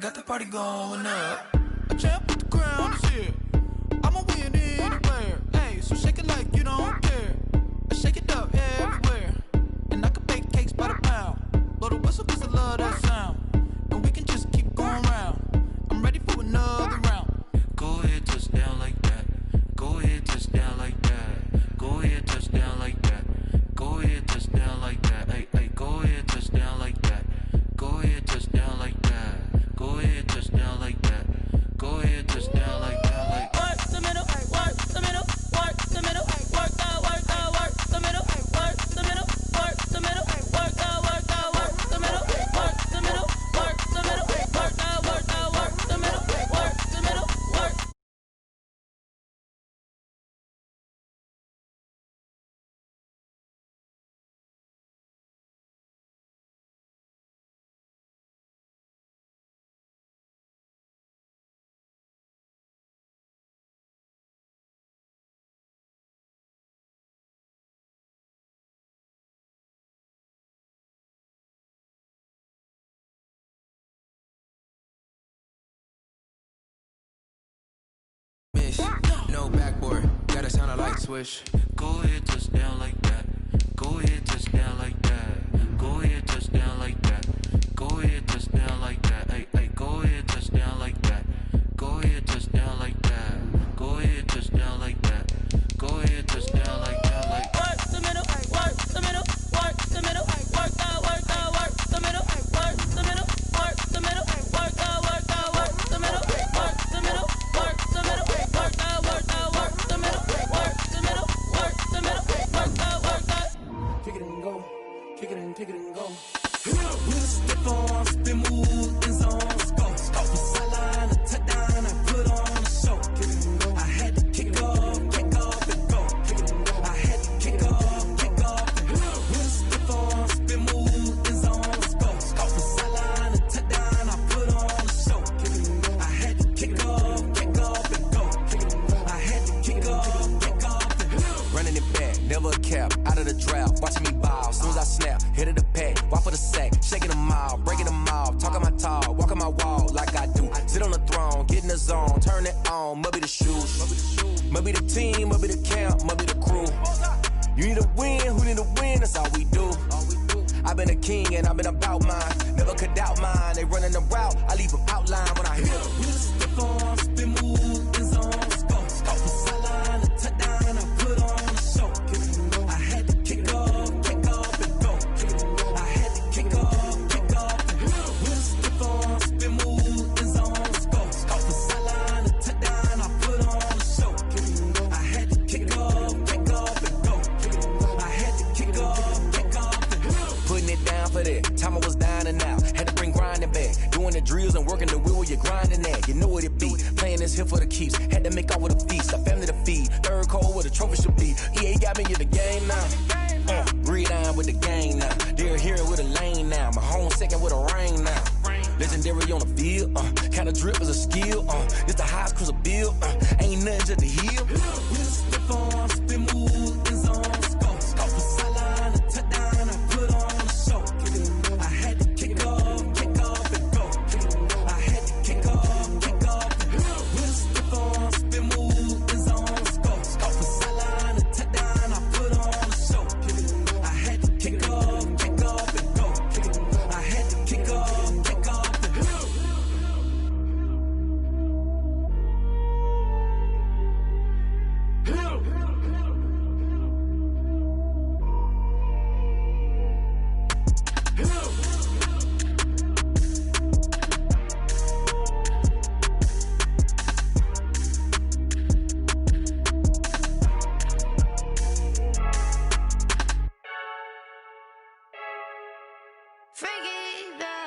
got the party going up. A champ with the crown is here. I'ma win anywhere. Hey, so shake it like you don't care. I shake it up everywhere. And I can bake cakes by the pound. Blow the whistle cause I love that sound. And we can just keep going round. I'm ready for another round. Go ahead, touch down like that. Go ahead, touch down like that. Go ahead, touch down like that. Go ahead, touch down like that. Hey, hey, go ahead, touch down like that. Go ahead, touch down like that. Go ahead, touch down like that. Go ahead, touch down like that. Like work the middle, work the middle, work the middle, work out, work out, work the middle, work the middle, work the middle, work out, work out, work the middle, work the middle, work the middle, work out, work out, work the middle, work the middle, work. No backboard, gotta sound a light switch. Go ahead, touch down like that. Go ahead, touch down like that. Go ahead, touch down like that. Go ahead, touch down like that. Hey, hey, go ahead, touch down like that. Go ahead, touch down like that. Go ahead, touch down like that. Go ahead, touch down like that. Like work the middle, work the middle, work the middle, work out, work out, work the middle, work the middle, work the middle, work out, work out, work the middle, work the middle, work the middle, work out, work out, work the middle, work the middle, work the middle, work out, work out. Kick it and go, kick it and go. We'll step on, spin, move, and zone. Let's go. From sideline to touchdown, I put on a show. I had to kick off and go. I had to kick off and go. We'll step on, spin, move, and zone. Let's go. From sideline to touchdown, I put on a show. I had to kick off and go. I had to kick off and go. Running it back, never a cap, out of the drought, watching me ball. Soon as I snap, hit of the pack, walk for the sack, shaking them all, breaking them off, talking my talk, walking my wall like I do. Sit on the throne, get in the zone, turn it on, must be the shoes, must be the team, must be the camp, must be the crew. You need a win, who need a win, that's all we do. I've been a king and I've been about mine, never could doubt mine. They running the route, I leave them outline when I hit them. We'll step on, spin, move, and zone. Let's go. From sideline to touchdown, I put on a show. I had to kick off and go. I had to kick off and go. We'll step on, spin, move, and zone. Let's go. From sideline to touchdown, I put on a show. I had to kick off and go. I had to kick off and go. Putting it down for that. Time I was down and out. Had to bring grinding back. Doing the drills and working the wheel where you're grinding at. You know what it be. Playing this here for the keeps. Had to make off with a feast. A family to feed. Third cold where the trophy should be. EA got me in the game now. Breed on with the gang now. They're here with a lane now. My home second with a ring now. Legendary on the field. Kind of drip is a skill. It's the highest cruiser bill. Ain't nothing just to heal. We'll step on, spin, move, and zone. Let's go. From sideline to touchdown, I put on a show. I had to kick off and go. I had to kick off and go. We'll step on, spin, move, and zone. Let's go. From sideline to touchdown, I put on a show. I had to kick off and go. I had to kick off and go.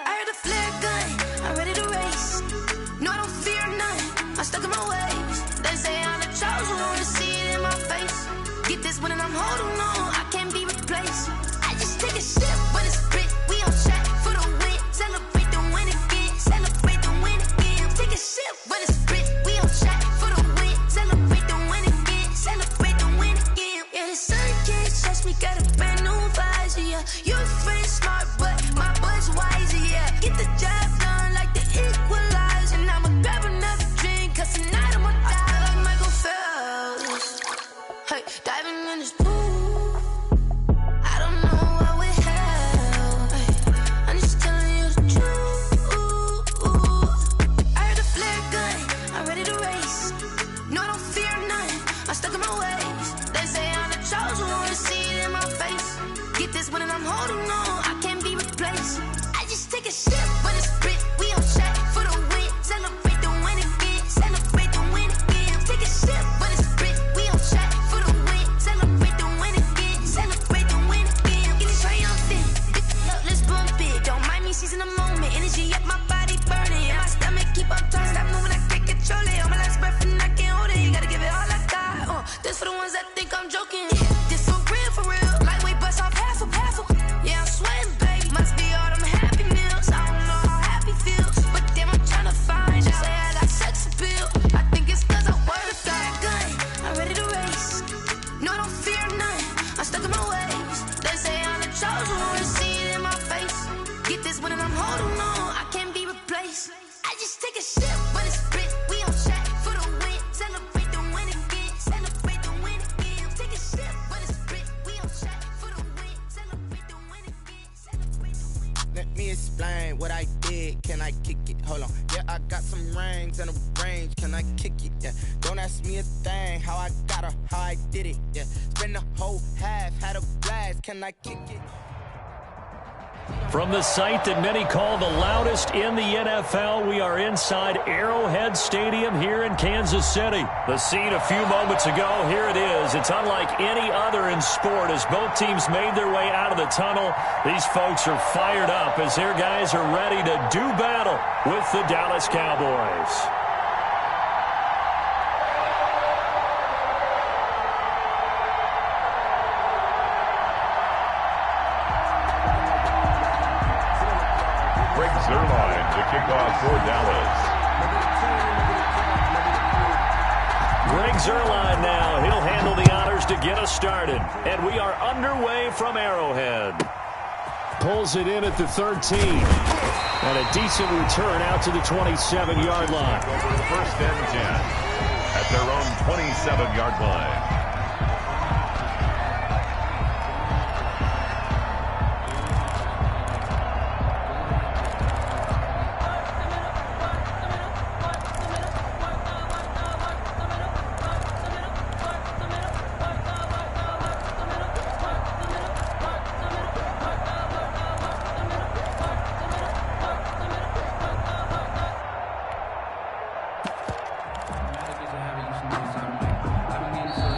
I heard a flare gun, I'm ready to race. No, I don't fear none, I'm stuck in my ways. They say I'm the chosen one, to see it in my face. Get this one and I'm holding on, I can't be replaced. I just take a sip when it's spit, we on track for the win. Celebrate the win again, celebrate the win again. Take a sip when it's spit, we on track for the win. Celebrate the win again, celebrate the win again. Yeah, the sun can't touch me, got a brand new visor, yeah. You're friend smart, but my bud's wiser, yeah. Get the job done like the equal. Get this one and I'm holding on. I can't be replaced. I just take a sip, but it's split. We on shot for the win. Celebrate the win again. Celebrate the win again. Take a sip, but it's split. We on shot for the win. Celebrate the win again. Celebrate the win again. Get it triumphant. Let's bump it. Don't mind me seizing the moment. Energy up my body burning. And my stomach keep on turning. Stop moving, I can't control it. On my last breath and I can't hold it. You gotta give it all I got. This for the ones that think I'm joking. This for real, for real. Lightweight bust off half of. Yeah, I'm sweating, baby. Must be all them happy meals. I don't know how happy feels, but damn, I'm trying to find out. Say I got sex appeal. I think it's cause I work that gun. I'm ready to race. No, I don't fear nothing. I'm stuck in my ways. They say I'm the chosen one. See it in my face. Get this one and I'm holding on. I can't be replaced. I just take a sip, but it's split. We on shot for the win. Celebrate the win again. Celebrate the win again. Take a sip, but it's split. We on shot for the win. Celebrate the win again. Celebrate the win. Let me explain what I did. Can I kick it? Hold on. Yeah, I got some rings and a range. Can I kick it? Yeah. Don't ask me a thing. How I got her, how I did it. Yeah. Spend the whole half, had a blast. Can I kick it? From the site that many call the loudest in the NFL, we are inside Arrowhead Stadium here in Kansas City. The scene a few moments ago, here it is. It's unlike any other in sport as both teams made their way out of the tunnel. These folks are fired up as their guys are ready to do battle with the Dallas Cowboys. Zerline to kick off for Dallas. Greg Zerline now. He'll handle the honors to get us started. And we are underway from Arrowhead. Pulls it in at the 13. And a decent return out to the 27-yard line. First and 10 at their own 27-yard line.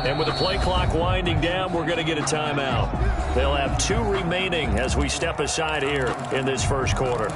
And with the play clock winding down, we're going to get a timeout. They'll have 2 remaining as we step aside here in this first quarter.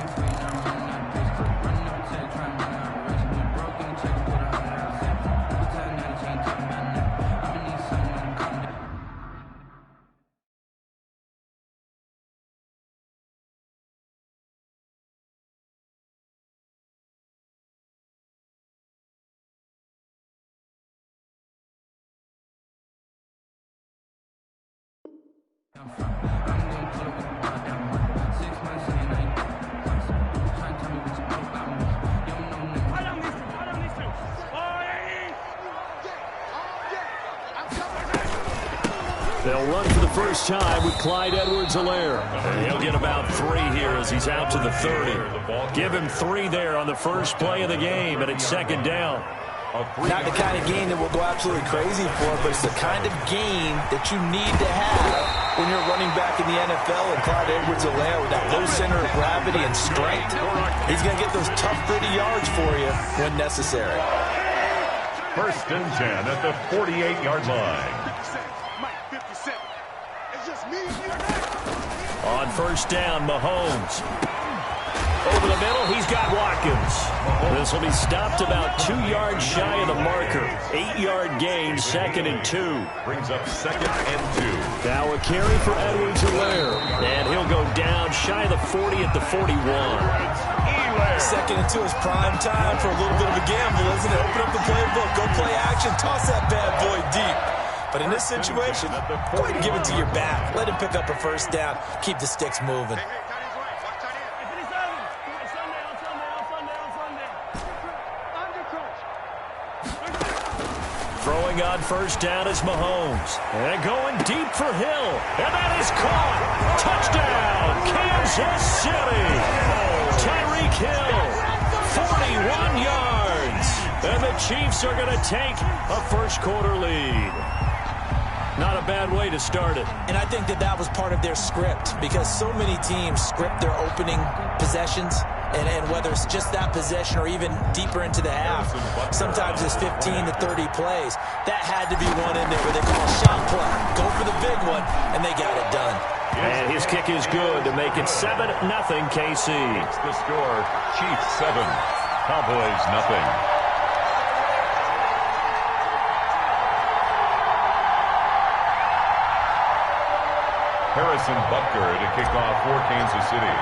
They'll run for the first time with Clyde Edwards-Helaire. He'll get about 3 here as he's out to the 30. Give him 3 there on the first play of the game, and it's second down. Not the kind of game that we'll go absolutely crazy for, but it's the kind of game that you need to have when you're running back in the NFL. And Clyde Edwards-Helaire with that low center of gravity and strength, he's going to get those tough, gritty yards for you when necessary. First and 10 at the 48-yard line. On first down, Mahomes. Over the middle, he's got Watkins. This will be stopped about 2 yards shy of the marker. 8-yard gain, second and 2. Brings up second and 2. Now a carry for Edwards-Helaire. And he'll go down shy of the 40 at the 41. Second and 2 is prime time for a little bit of a gamble, isn't it? Open up the playbook, go play action, toss that bad boy deep. But in this situation, go ahead and give it to your back. Let him pick up a first down. Keep the sticks moving. Throwing on first down is Mahomes. And going deep for Hill. And that is caught. Touchdown, Kansas City. Tyreek Hill, 41 yards. And the Chiefs are going to take a first quarter lead. Not a bad way to start it. And I think that was part of their script, because so many teams script their opening possessions, and whether it's just that possession or even deeper into the half, sometimes it's 15 to 30 plays. That had to be one in there where they call a shot play. Go for the big one, and they got it done. And his kick is good to make it 7-0 KC. It's the score. Chiefs 7, Cowboys 0. Harrison Butker to kick off for Kansas City.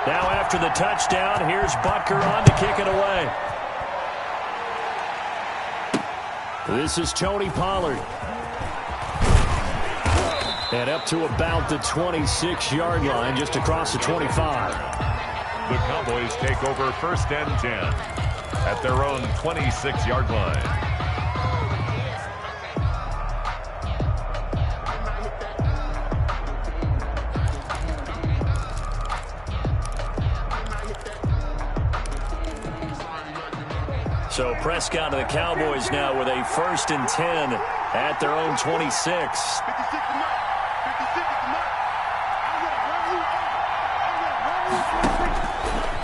Now after the touchdown, here's Butker on to kick it away. This is Tony Pollard. And up to about the 26-yard line, just across the 25. The Cowboys take over 1st and 10 at their own 26-yard line. So Prescott and the Cowboys now with a 1st and 10 at their own 26.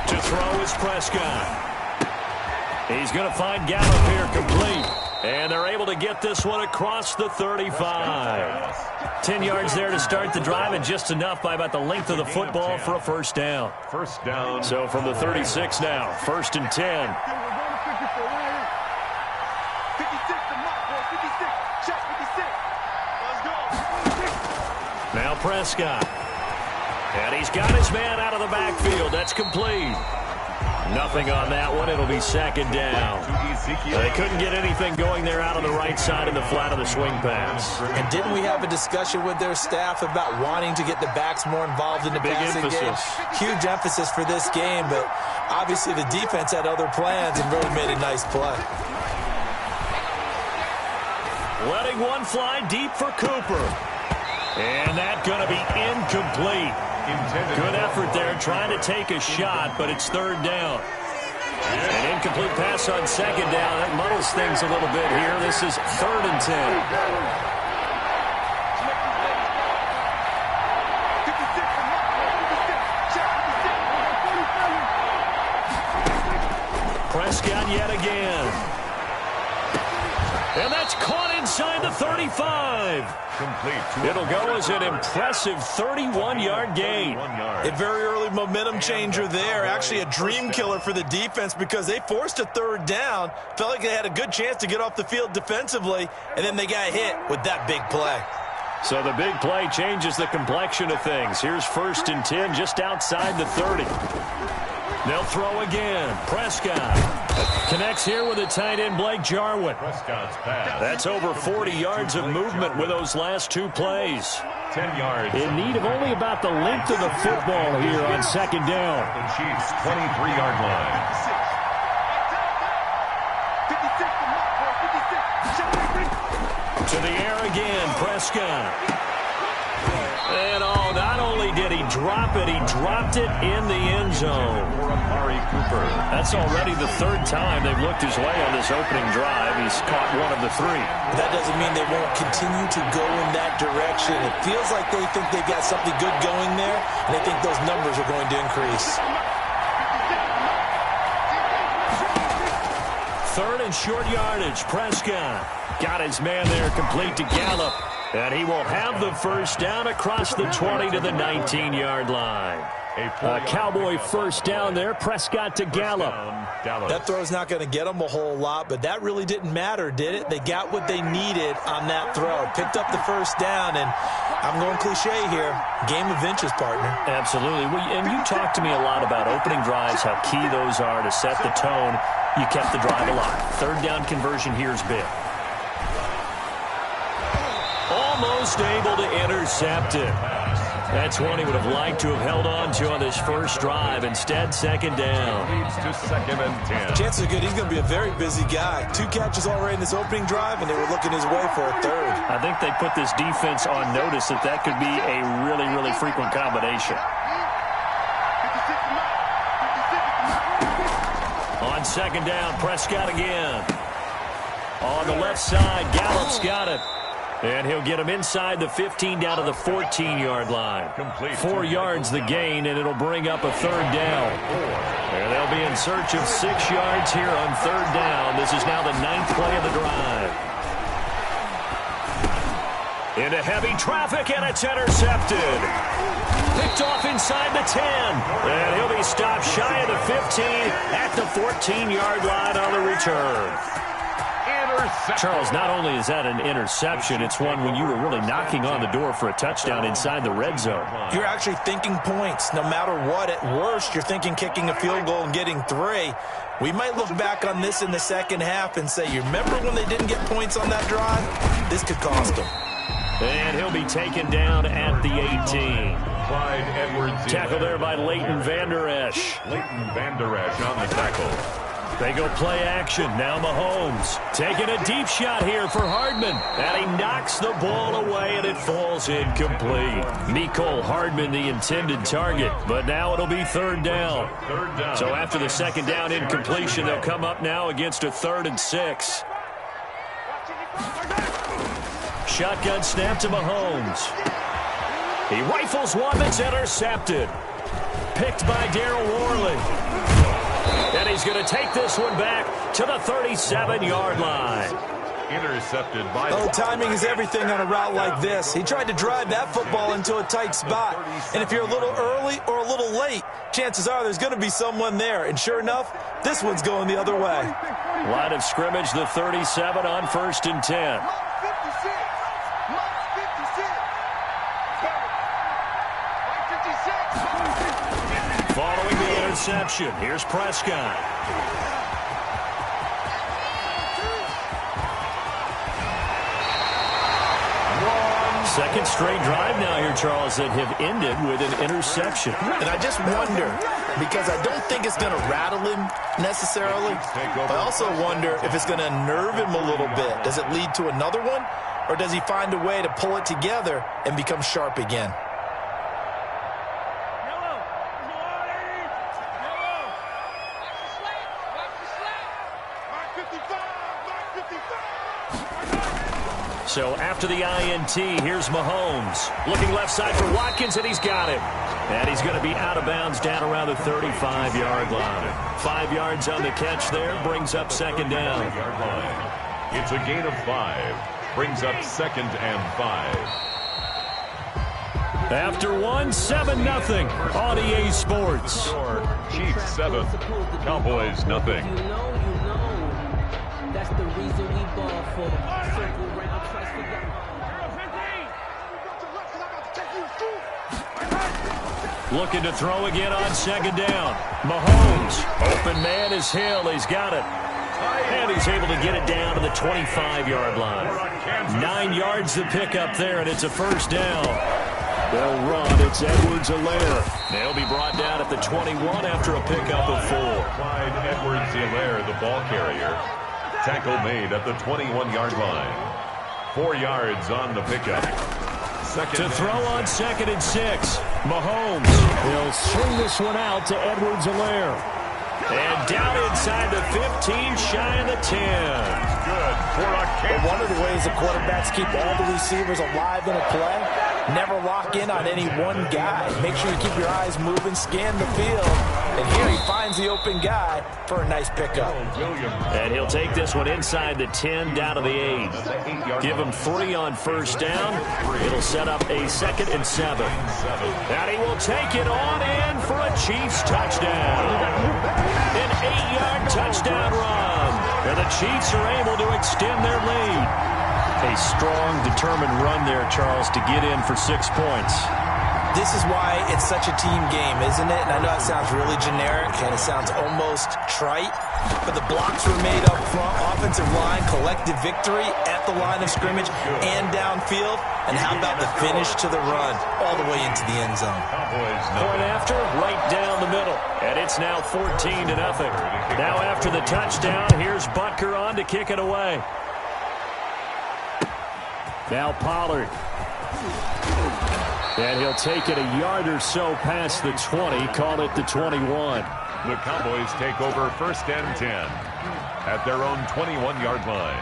To throw is Prescott. He's going to find Gallup here complete. And they're able to get this one across the 35. 10 yards there to start the drive, and just enough by about the length of the football for a first down. First down. So from the 36 now, 1st and 10. Now Prescott. And he's got his man out of the backfield. That's complete. Nothing on that one. It'll be 2nd down. They couldn't get anything going there out on the right side in the flat of the swing pass. And didn't we have a discussion with their staff about wanting to get the backs more involved in the passing game? Huge emphasis for this game, but obviously the defense had other plans and really made a nice play. Letting one fly deep for Cooper. And that's going to be incomplete. Good effort there trying to take a shot, but it's 3rd down. An incomplete pass on 2nd down. That muddles things a little bit here. This is 3rd and 10. Prescott yet again. And that's caught inside the 35. Complete. It'll go as an impressive 31-yard gain. A very early momentum changer there. Actually a dream killer for the defense because they forced a 3rd down. Felt like they had a good chance to get off the field defensively, and then they got hit with that big play. So the big play changes the complexion of things. Here's 1st and 10 just outside the 30. They'll throw again. Prescott connects here with the tight end Blake Jarwin. Prescott's pass. That's over 40 yards of movement with those last 2 plays. 10 yards. In need of only about the length of the football here on 2nd down. The Chiefs' 23-yard line. To the air again, Prescott. And not only did he drop it, he dropped it in the end zone. Cooper. That's already the 3rd time they've looked his way on this opening drive. He's caught one of the 3. That doesn't mean they won't continue to go in that direction. It feels like they think they've got something good going there, and they think those numbers are going to increase. 3rd and short yardage. Prescott got his man there complete to Gallup. And he will have the first down across the 20 to the 19-yard line. A Cowboy first down there. Prescott to Gallup. That throw's not going to get them a whole lot, but that really didn't matter, did it? They got what they needed on that throw. Picked up the first down, and I'm going cliche here. Game of inches, partner. Absolutely. And you talked to me a lot about opening drives, how key those are to set the tone. You kept the drive alive. 3rd down conversion here is big. Almost able to intercept it. That's one he would have liked to have held on to on this first drive. Instead, 2nd down. Leads to 2nd and 10. Chances are good he's going to be a very busy guy. 2 catches already in this opening drive, and they were looking his way for a 3rd. I think they put this defense on notice that could be a really, really frequent combination. On 2nd down, Prescott again. On the left side, Gallup's got it. And he'll get him inside the 15 down to the 14-yard line. 4 yards the gain, and it'll bring up a third down. And they'll be in search of 6 yards here on third down. This is now the 9th play of the drive. Into heavy traffic, and it's intercepted. Picked off inside the 10. And he'll be stopped shy of the 15 at the 14-yard line on the return. Charles, not only is that an interception, it's one when you were really knocking on the door for a touchdown inside the red zone. You're actually thinking points. No matter what, at worst, you're thinking kicking a field goal and getting 3. We might look back on this in the second half and say, you remember when they didn't get points on that drive? This could cost them. And he'll be taken down at the 18. Clyde Edwards. Tackle there by Leighton Vander Esch. Leighton Vander Esch on the tackle. They go play action. Now Mahomes taking a deep shot here for Hardman. And he knocks the ball away, and it falls incomplete. Mecole Hardman, the intended target. But now it'll be third down. So after the second down incompletion, they'll come up now against a 3rd and 6. Shotgun snap to Mahomes. He rifles one that's intercepted. Picked by Darryl Worley. And he's going to take this one back to the 37-yard line. Intercepted by... Oh, timing is everything on a route like this. He tried to drive that football into a tight spot. And if you're a little early or a little late, chances are there's going to be someone there. And sure enough, this one's going the other way. Line of scrimmage, the 37 on 1st and 10. Following the interception, here's Prescott. Second straight drive now here, Charles, that have ended with an interception. And I just wonder, because I don't think it's going to rattle him necessarily, but I also wonder if it's going to nerve him a little bit. Does it lead to another one, or does he find a way to pull it together and become sharp again? So after the INT, here's Mahomes. Looking left side for Watkins, and he's got it. And he's going to be out of bounds down around the 35-yard line. 5 yards on the catch there, brings up second down. It's a gain of 5. Brings up 2nd and 5. After one, 7-0 on EA Sports. Chiefs 7, Cowboys 0. That's the reason we ball for. Looking to throw again on second down. Mahomes, open man is Hill. He's got it. And he's able to get it down to the 25-yard line. 9 yards to pick up there, and it's a first down. They'll run. It's Edwards-Helaire. They'll be brought down at the 21 after a pickup of 4. Clyde Edwards-Helaire, the ball carrier. Tackle made at the 21-yard line. 4 yards on the pickup. To throw on 2nd and 6. Mahomes. He'll swing this one out to Edwards-Helaire. And down inside the 15, shy of the 10. Good for a catch. One of the ways the quarterbacks keep all the receivers alive in a play, never lock in on any one guy. Make sure you keep your eyes moving, scan the field. And here he finds the open guy for a nice pickup. And he'll take this one inside the 10, down to the 8. Give him 3 on first down. It'll set up a 2nd and 7. And he will take it on in for a Chiefs touchdown. An 8-yard touchdown run. And the Chiefs are able to extend their lead. A strong, determined run there, Charles, to get in for 6 points. This is why it's such a team game, isn't it? And I know it sounds really generic and it sounds almost trite, but the blocks were made up front, offensive line, collective victory at the line of scrimmage and downfield. And how about the finish to the run all the way into the end zone? Point after, right down the middle. And it's now 14-0. Now after the touchdown, here's Butker on to kick it away. Now Pollard. And he'll take it a yard or so past the 20, call it the 21. The Cowboys take over 1st and 10 at their own 21-yard line.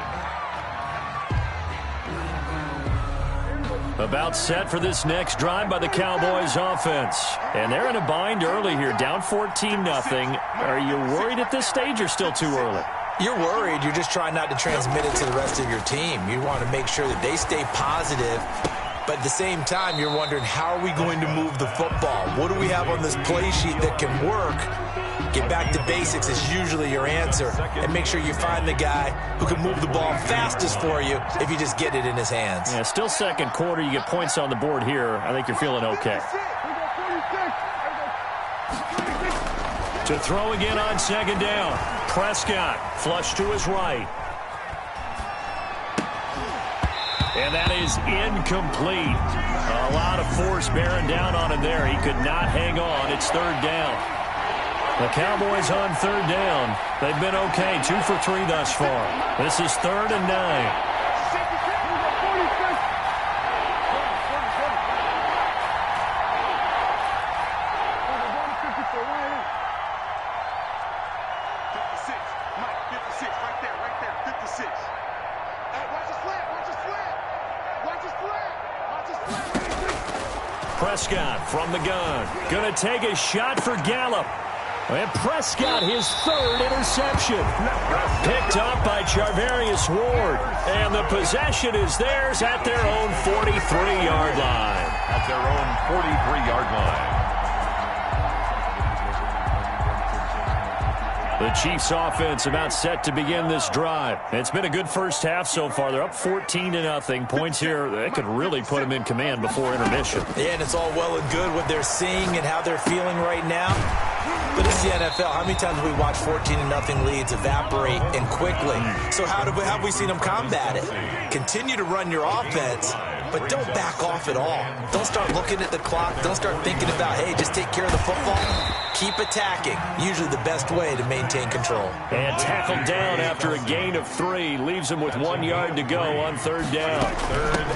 About set for this next drive by the Cowboys offense. And they're in a bind early here, down 14-0. Are you worried at this stage or still too early? You're worried. You're just trying not to transmit it to the rest of your team. You want to make sure that they stay positive. But at the same time, you're wondering, how are we going to move the football? What do we have on this play sheet that can work? Get back to basics is usually your answer. And make sure you find the guy who can move the ball fastest for you if you just get it in his hands. Yeah, still second quarter. You get points on the board here. I think you're feeling okay. To throw again on second down. Prescott flush to his right. And that is incomplete. A lot of force bearing down on him there. He could not hang on. It's third down. The Cowboys on third down. They've been okay. 2 for 3 thus far. This is 3rd and 9. Prescott from the gun. Going to take a shot for Gallup. And Prescott, his 3rd interception. Picked up by Charvarius Ward. And the possession is theirs at their own 43-yard line. At their own 43-yard line. The Chiefs offense about set to begin this drive. It's been a good first half so far. They're up 14-0. Points here, that could really put them in command before intermission. Yeah, and it's all well and good what they're seeing and how they're feeling right now. But it's the NFL. How many times have we watched 14-0 leads evaporate and quickly? So how have we seen them combat it? Continue to run your offense, but don't back off at all. Don't start looking at the clock. Don't start thinking about, hey, just take care of the football. Keep attacking. Usually the best way to maintain control. And tackled down after a gain of 3. Leaves him with 1 yard to go on third down.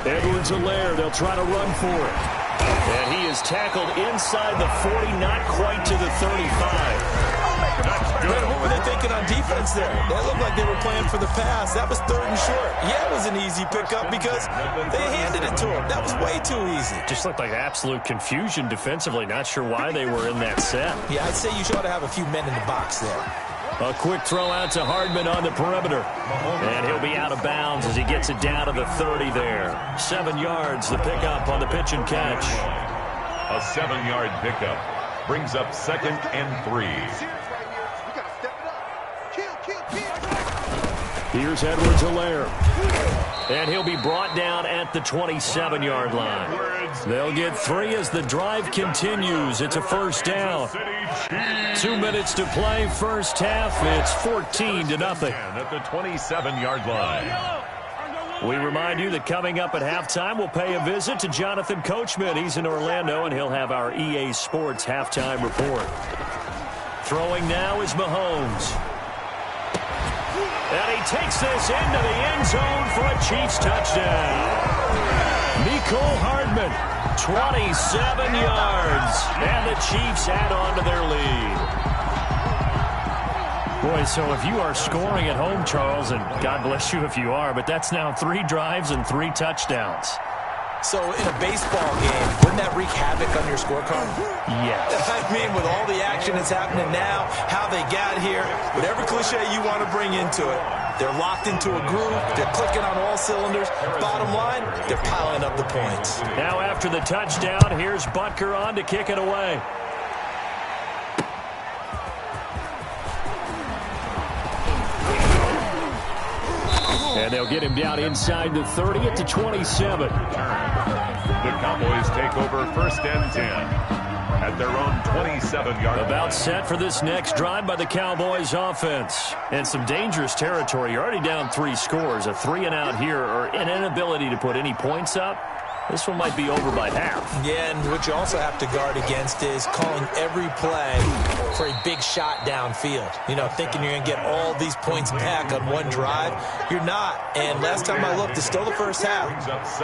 Edwards-Helaire, they'll try to run for it. And he is tackled inside the 40, not quite to the 35. What were they thinking on defense there? They looked like they were playing for the pass. That was 3rd and short. Yeah, it was an easy pickup because they handed it to him. That was way too easy. Just looked like absolute confusion defensively. Not sure why they were in that set. Yeah, I'd say you should have a few men in the box there. A quick throw out to Hardman on the perimeter. And he'll be out of bounds as he gets it down to the 30 there. 7 yards, the pickup on the pitch and catch. A 7-yard pickup brings up 2nd and 3. Here's Edwards-Helaire. And he'll be brought down at the 27-yard line. They'll get 3 as the drive continues. It's a first down. 2 minutes to play first half. It's 14-0. At the 27-yard line. We remind you that coming up at halftime, we'll pay a visit to Jonathan Coachman. He's in Orlando, and he'll have our EA Sports halftime report. Throwing now is Mahomes. And he takes this into the end zone for a Chiefs touchdown. Mecole Hardman, 27 yards. And the Chiefs add on to their lead. Boy, so if you are scoring at home, Charles, and God bless you if you are, but that's now 3 drives and 3 touchdowns. So in a baseball game, wouldn't that wreak havoc on your scorecard? Yes. I mean, with all the action that's happening now, how they got here, whatever cliche you want to bring into it, they're locked into a groove, they're clicking on all cylinders. Bottom line, they're piling up the points. Now after the touchdown, here's Butker on to kick it away. And they'll get him down inside the 30 at the 27. The Cowboys take over 1st and 10 at their own 27-yard line. About set for this next drive by the Cowboys offense. And some dangerous territory. You're already down 3 scores. A 3-and-out here or an inability to put any points up. This one might be over by half. Yeah, and what you also have to guard against is calling every play for a big shot downfield. You know, thinking you're going to get all these points back on one drive. You're not. And last time I looked, it's still the first half.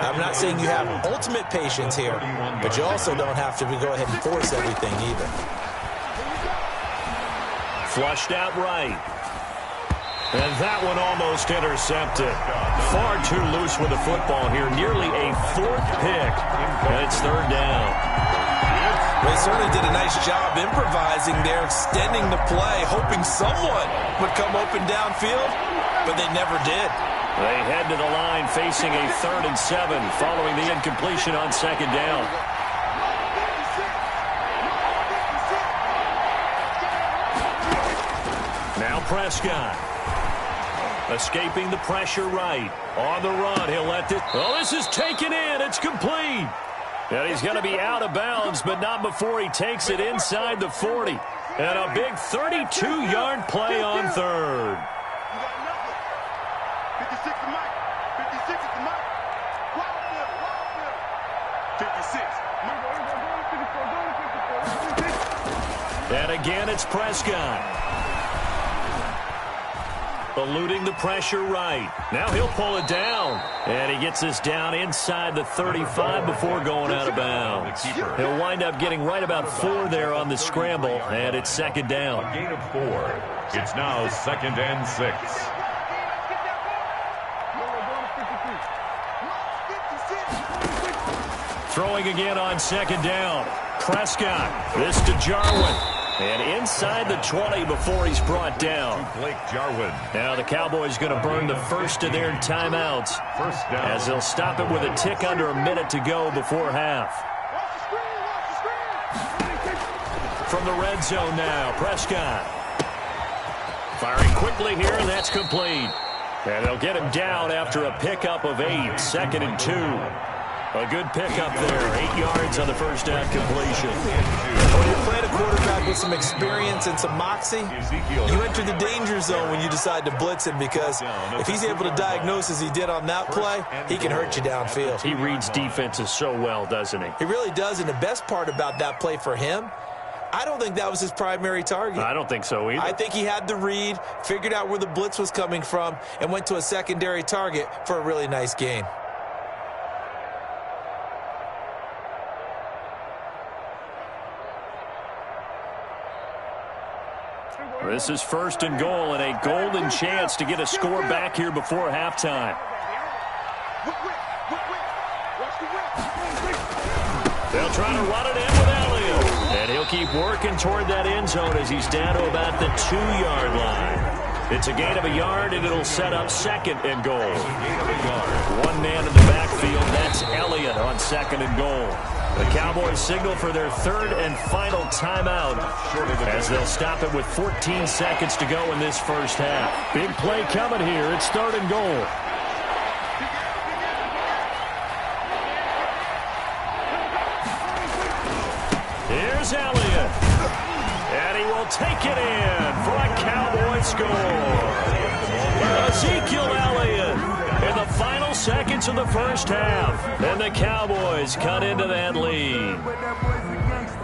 I'm not saying you have ultimate patience here, but you also don't have to go ahead and force everything either. Flushed out right. And that one almost intercepted. Far too loose with the football here. Nearly a fourth pick. And it's third down. They certainly did a nice job improvising there, extending the play, hoping someone would come open downfield, but they never did. They head to the line facing a 3rd and 7 following the incompletion on second down. Now Prescott. Escaping the pressure right. On the run, he'll let it. Oh, this is taken in. It's complete. And he's going to be out of bounds, but not before he takes it inside the 40. And a big 32-yard play on third. 56 to Mike. 56 to Mike. Wild field. 56. And again, it's Prescott. Eluding the pressure right. Now he'll pull it down. And he gets this down inside the 35 before going out of bounds. He'll wind up getting right about 4 there on the scramble, and it's second down. A gain of 4. It's now 2nd and 6. Throwing again on second down. Prescott. This to Jarwin. And inside the 20 before he's brought down. Blake Jarwin. Now the Cowboys going to burn the first of their timeouts. First down. As they'll stop it with a tick under a minute to go before half. From the red zone now, Prescott. Firing quickly here, and that's complete. And they'll get him down after a pickup of 8, 2nd and 2. A good pickup there, 8 yards on the first down completion. When you're playing a quarterback with some experience and some moxie, you enter the danger zone when you decide to blitz him, because if he's able to diagnose as he did on that play, he can hurt you downfield. He reads defenses so well, doesn't he? He really does, and the best part about that play for him, I don't think that was his primary target. I don't think so either. I think he had the read, figured out where the blitz was coming from, and went to a secondary target for a really nice gain. This is 1st and goal, and a golden chance to get a score back here before halftime. They'll try to run it in with Elliott. And he'll keep working toward that end zone as he's down to about the 2-yard line. It's a gain of a yard, and it'll set up 2nd and goal. One man in the backfield, that's Elliott on 2nd and goal. The Cowboys signal for their 3rd and final timeout as they'll stop it with 14 seconds to go in this first half. Big play coming here. It's 3rd and goal. Here's Elliott. And he will take it in for a Cowboy score. Ezekiel Elliott in the final seconds of the first half. And the Cowboys cut into that lead.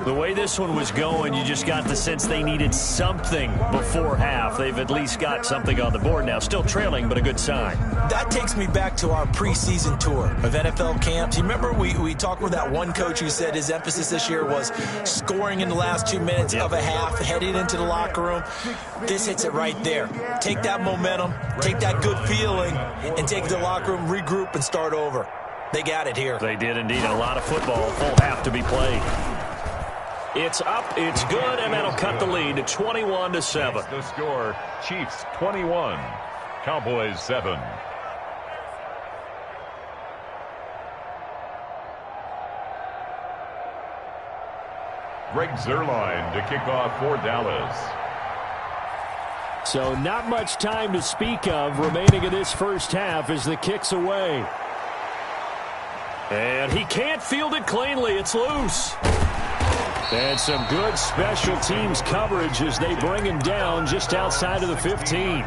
The way this one was going, you just got the sense they needed something before half. They've at least got something on the board now. Still trailing, but a good sign. That takes me back to our preseason tour of NFL camps. You remember we talked with that one coach who said his emphasis this year was scoring in the last 2 minutes of a half, heading into the locker room. This hits it right there. Take that momentum, take that good feeling, and take it to the locker room, regroup, and start over. They got it here. They did indeed. A lot of football, full half to be played. It's up, it's good, and that'll cut the lead to 21-7. The score, Chiefs 21, Cowboys 7. Greg Zuerlein to kick off for Dallas. So not much time to speak of remaining in this first half as the kick's away. And he can't field it cleanly. It's loose. And some good special teams coverage as they bring him down just outside of the 15.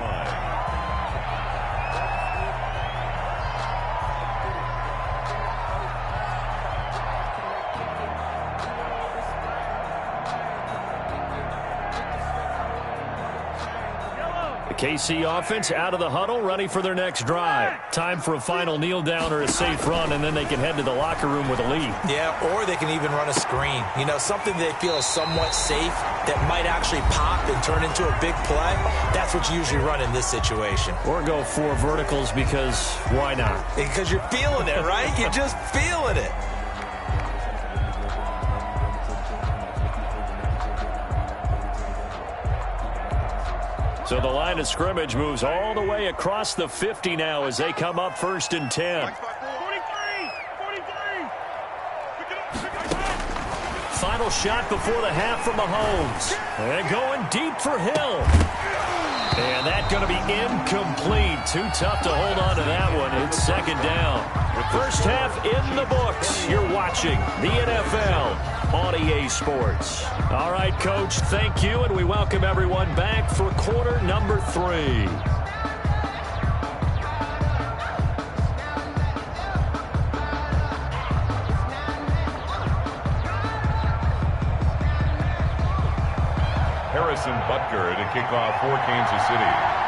The KC offense out of the huddle, ready for their next drive. Time for a final kneel down or a safe run, and then they can head to the locker room with a lead. Yeah, or they can even run a screen. You know, something they feel is somewhat safe that might actually pop and turn into a big play. That's what you usually run in this situation. Or go 4 verticals because why not? Because you're feeling it, right? You're just feeling it. So the line of scrimmage moves all the way across the 50 now as they come up 1st and 10. 43. Final shot before the half from Mahomes. And going deep for Hill. And that's going to be incomplete. Too tough to hold on to that one. It's 2nd down. First half in the books. You're watching the NFL on EA Sports. All right, Coach, thank you, and we welcome everyone back for quarter number 3. Harrison Butker to kick off for Kansas City.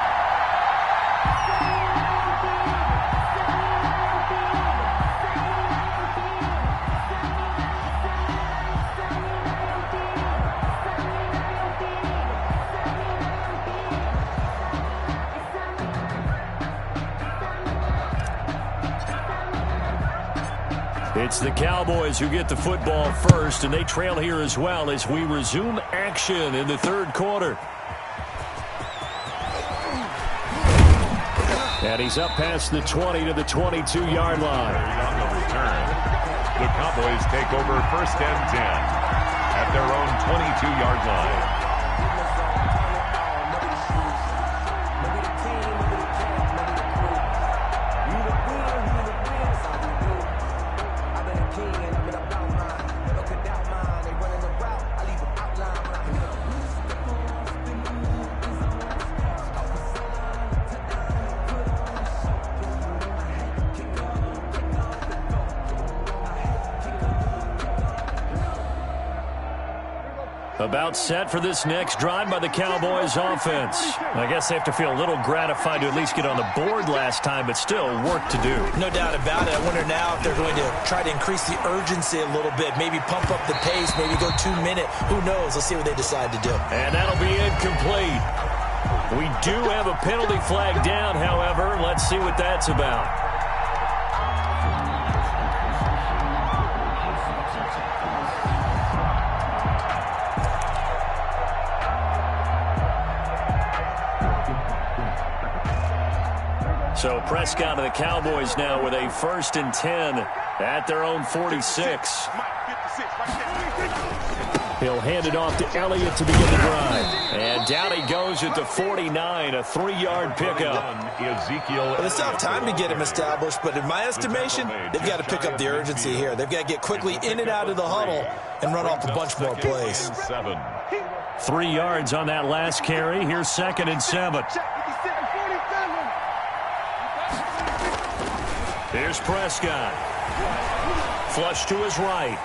It's the Cowboys who get the football first, and they trail here as well as we resume action in the 3rd quarter. And he's up past the 20 to the 22-yard line. On the return, the Cowboys take over 1st and 10 at their own 22-yard line. About set for this next drive by the Cowboys offense. I guess they have to feel a little gratified to at least get on the board last time, but still work to do. No doubt about it. I wonder now if they're going to try to increase the urgency a little bit, maybe pump up the pace, maybe go 2-minute. Who knows? Let's see what they decide to do. And that'll be incomplete. We do have a penalty flag down, however. Let's see what that's about. So Prescott of the Cowboys now with a 1st and 10 at their own 46. He'll hand it off to Elliott to begin the drive. And down he goes at the 49, a 3-yard pickup. Ezekiel. They still have time to get him established, but in my estimation, they've got to pick up the urgency here. They've got to get quickly in and out of the huddle and run off a bunch more plays. 3 yards on that last carry. Here's 2nd and 7. Here's Prescott. Flush to his right.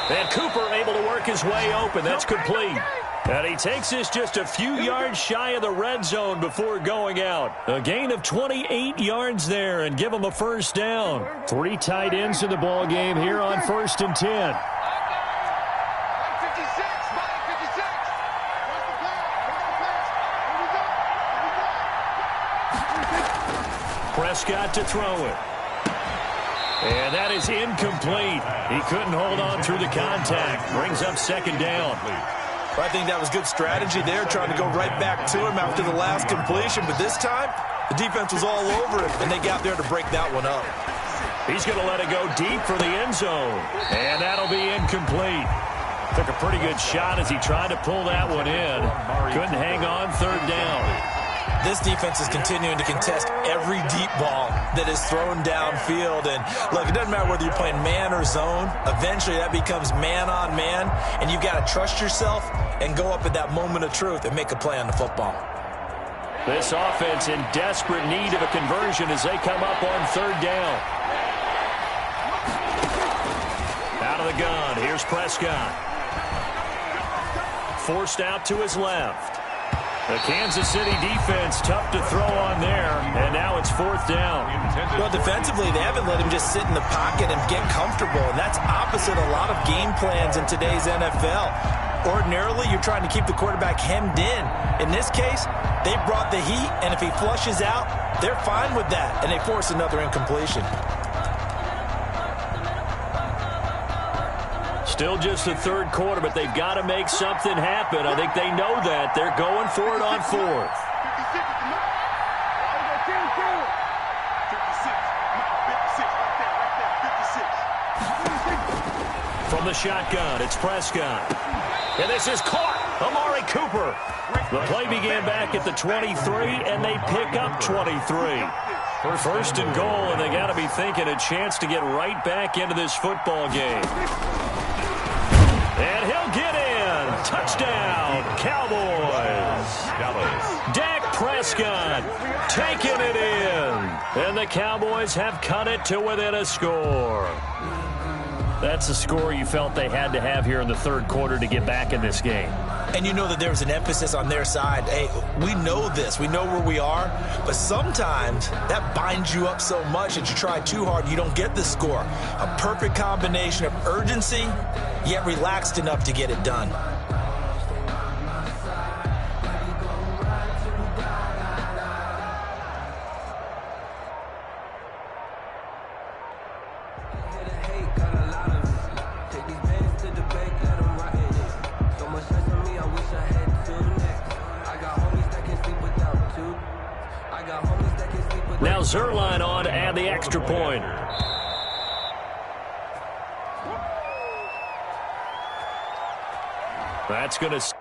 And Cooper able to work his way open. That's complete. And he takes this just a few yards shy of the red zone before going out. A gain of 28 yards there and give him a 1st down. 3 tight ends in the ball game here on 1st and 10. Prescott to throw it. And that is incomplete. He couldn't hold on through the contact. Brings up 2nd down. Well, I think that was good strategy there, trying to go right back to him after the last completion. But this time, the defense was all over it, and they got there to break that one up. He's going to let it go deep for the end zone. And that'll be incomplete. Took a pretty good shot as he tried to pull that one in. Couldn't hang on 3rd down. This defense is continuing to contest every deep ball that is thrown downfield. And, look, it doesn't matter whether you're playing man or zone. Eventually, that becomes man-on-man, and you've got to trust yourself and go up at that moment of truth and make a play on the football. This offense in desperate need of a conversion as they come up on 3rd down. Out of the gun, here's Prescott. forced out to his left. The Kansas City defense tough to throw on there, and now it's 4th down. Well, defensively, they haven't let him just sit in the pocket and get comfortable, and that's opposite a lot of game plans in today's NFL. Ordinarily, you're trying to keep the quarterback hemmed in. In this case, they brought the heat, and if he flushes out, they're fine with that, and they force another incompletion. Still just the 3rd quarter, but they've got to make something happen. I think they know that. They're going for it on 4th. 56. From the shotgun, it's Prescott. And this is caught. Amari Cooper. The play began back at the 23, and they pick up 23. 1st and goal, and they got to be thinking a chance to get right back into this football game. And he'll get in. Touchdown, Cowboys. Dak Prescott taking it in. And the Cowboys have cut it to within a score. That's the score you felt they had to have here in the 3rd quarter to get back in this game. And you know that there was an emphasis on their side. Hey, we know this. We know where we are. But sometimes that binds you up so much that you try too hard, you don't get the score. A perfect combination of urgency, yet relaxed enough to get it done. Now Zerline on to add the extra point. That's going to...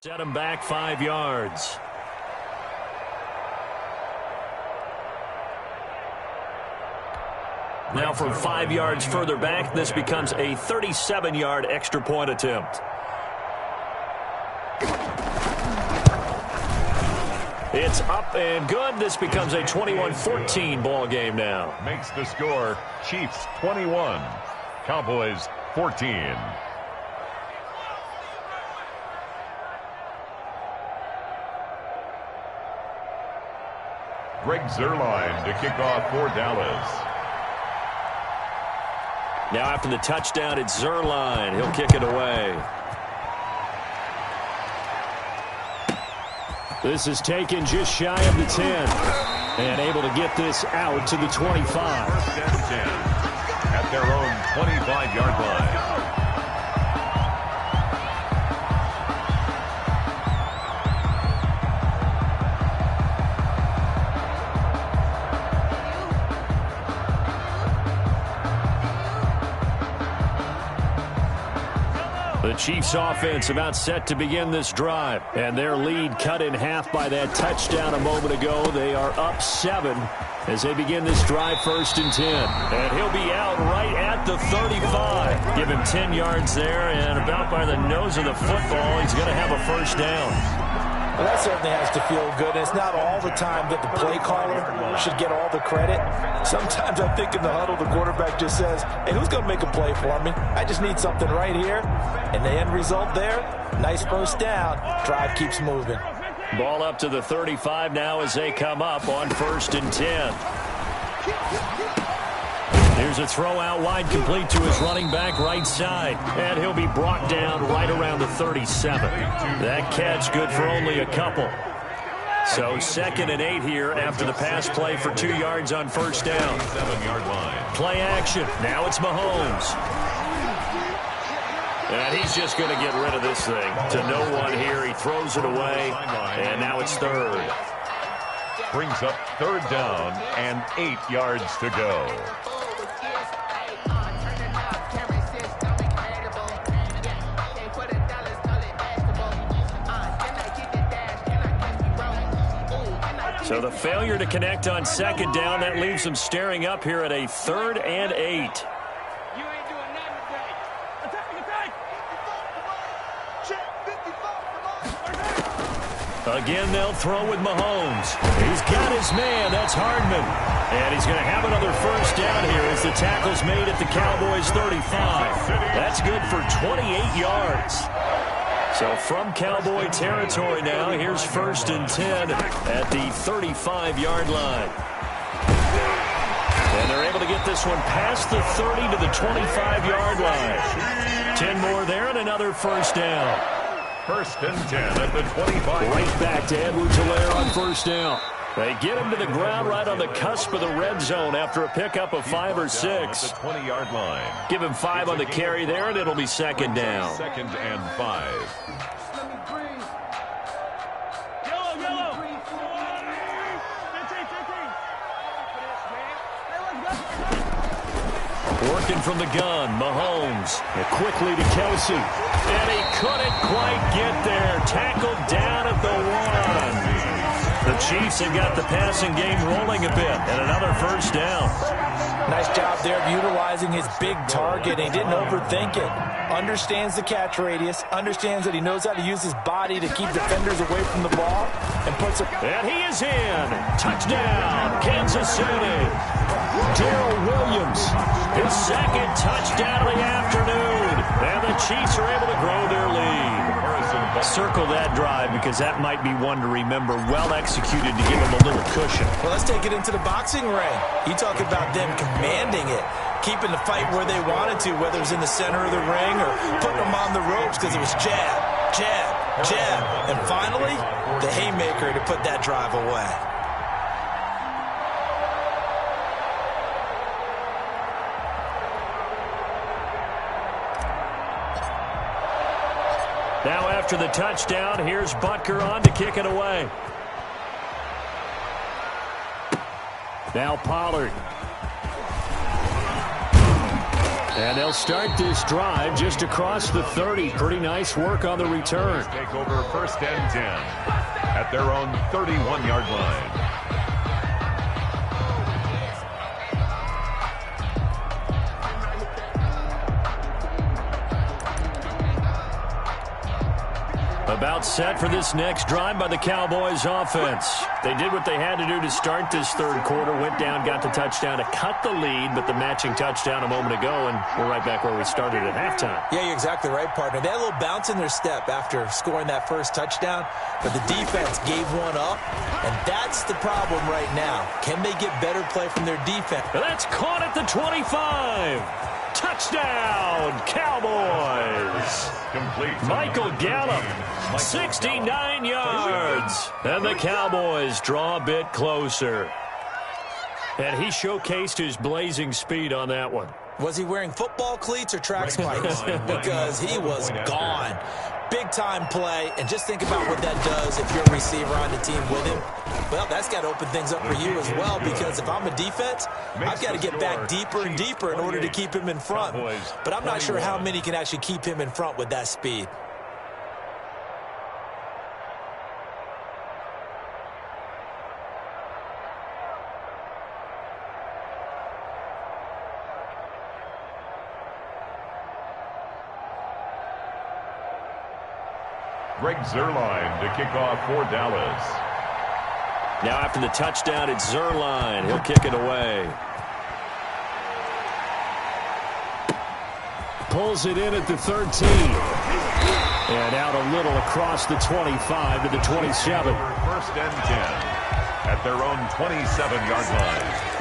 Set him back 5 yards. Now from 5 yards further back, this becomes a 37-yard extra point attempt. It's up and good. This becomes a 21-14 ball game now. Makes the score Chiefs 21, Cowboys 14. Greg Zuerlein to kick off for Dallas. Now after the touchdown, it's Zuerlein. He'll kick it away. This is taken just shy of the 10. And able to get this out to the 25. First and 10 at their own 25-yard line. The Chiefs offense about set to begin this drive, and their lead cut in half by that touchdown a moment ago. They are up 7 as they begin this drive, 1st and 10. And he'll be out right at the 35. Give him 10 yards there, and about by the nose of the football, he's going to have a first down. Well, that certainly has to feel good. And it's not all the time that the play caller should get all the credit. Sometimes I think in the huddle, the quarterback just says, hey, who's going to make a play for me? I just need something right here. And the end result there, nice first down. Drive keeps moving. Ball up to the 35 now as they come up on 1st and 10. Here's a throw out wide, complete to his running back right side. And he'll be brought down right around the 37. That catch good for only a couple. So 2nd and 8 here after the pass play for 2 yards on first down. 7-yard line. Play action. Now it's Mahomes. And he's just going to get rid of this thing. To no one here. He throws it away. And now it's 3rd. Brings up 3rd down and 8 yards to go. So the failure to connect on 2nd down, that leaves them staring up here at a 3rd and 8. Again, they'll throw with Mahomes. He's got his man. That's Hardman. And he's going to have another first down here as the tackle's made at the Cowboys' 35. That's good for 28 yards. So from Cowboy territory now, here's 1st and 10 at the 35-yard line. And they're able to get this one past the 30 to the 25-yard line. 10 more there and another first down. 1st and 10 at the 25. Right back to Edwards-Helaire on first down. They get him to the ground right on the cusp of the red zone after a pickup of 5 or 6. At the 20-yard line. Give him 5 on the carry there, and it'll be 2nd down. 2nd and 5. Working from the gun, Mahomes. Quickly to Kelsey. And he couldn't quite get there. Tackled down at the 1. The Chiefs have got the passing game rolling a bit. And another first down. Nice job there of utilizing his big target. He didn't overthink it. Understands the catch radius. Understands that he knows how to use his body to keep defenders away from the ball. And puts it. And he is in. Touchdown, Kansas City. Darrell Williams, his 2nd touchdown of the afternoon. And the Chiefs are able to grow their lead. Circle that drive because that might be one to remember. Well executed to give them a little cushion. Well, let's take it into the boxing ring. You talk about them commanding it, keeping the fight where they wanted to, whether it was in the center of the ring or putting them on the ropes because it was jab, jab, jab. And finally, the haymaker to put that drive away. Now after the touchdown, here's Butker on to kick it away. Now Pollard. And they'll start this drive just across the 30. Pretty nice work on the return. Take over 1st and 10 at their own 31-yard line. About set for this next drive by the Cowboys offense. They did what they had to do to start this third quarter, went down, got the touchdown to cut the lead, but the matching touchdown a moment ago, and we're right back where we started at halftime. Yeah, you're exactly right, partner. They had a little bounce in their step after scoring that first touchdown, but the defense gave one up, and that's the problem right now. Can they get better play from their defense? That's caught at the 25. Touchdown, Cowboys. Complete. Michael Gallup, 69 yards. And the Cowboys draw a bit closer. And he showcased his blazing speed on that one. Was he wearing football cleats or track spikes? Because he was gone. Big-time play, and just think about what that does if you're a receiver on the team with him. Well, that's got to open things up for you as well, because if I'm a defense, I've got to get back deeper and deeper in order to keep him in front. But I'm not sure how many can actually keep him in front with that speed. Greg Zuerlein to kick off for Dallas. Now after the touchdown, it's Zuerlein. He'll kick it away. Pulls it in at the 13. And out a little across the 25 to the 27. First and 10 at their own 27-yard line.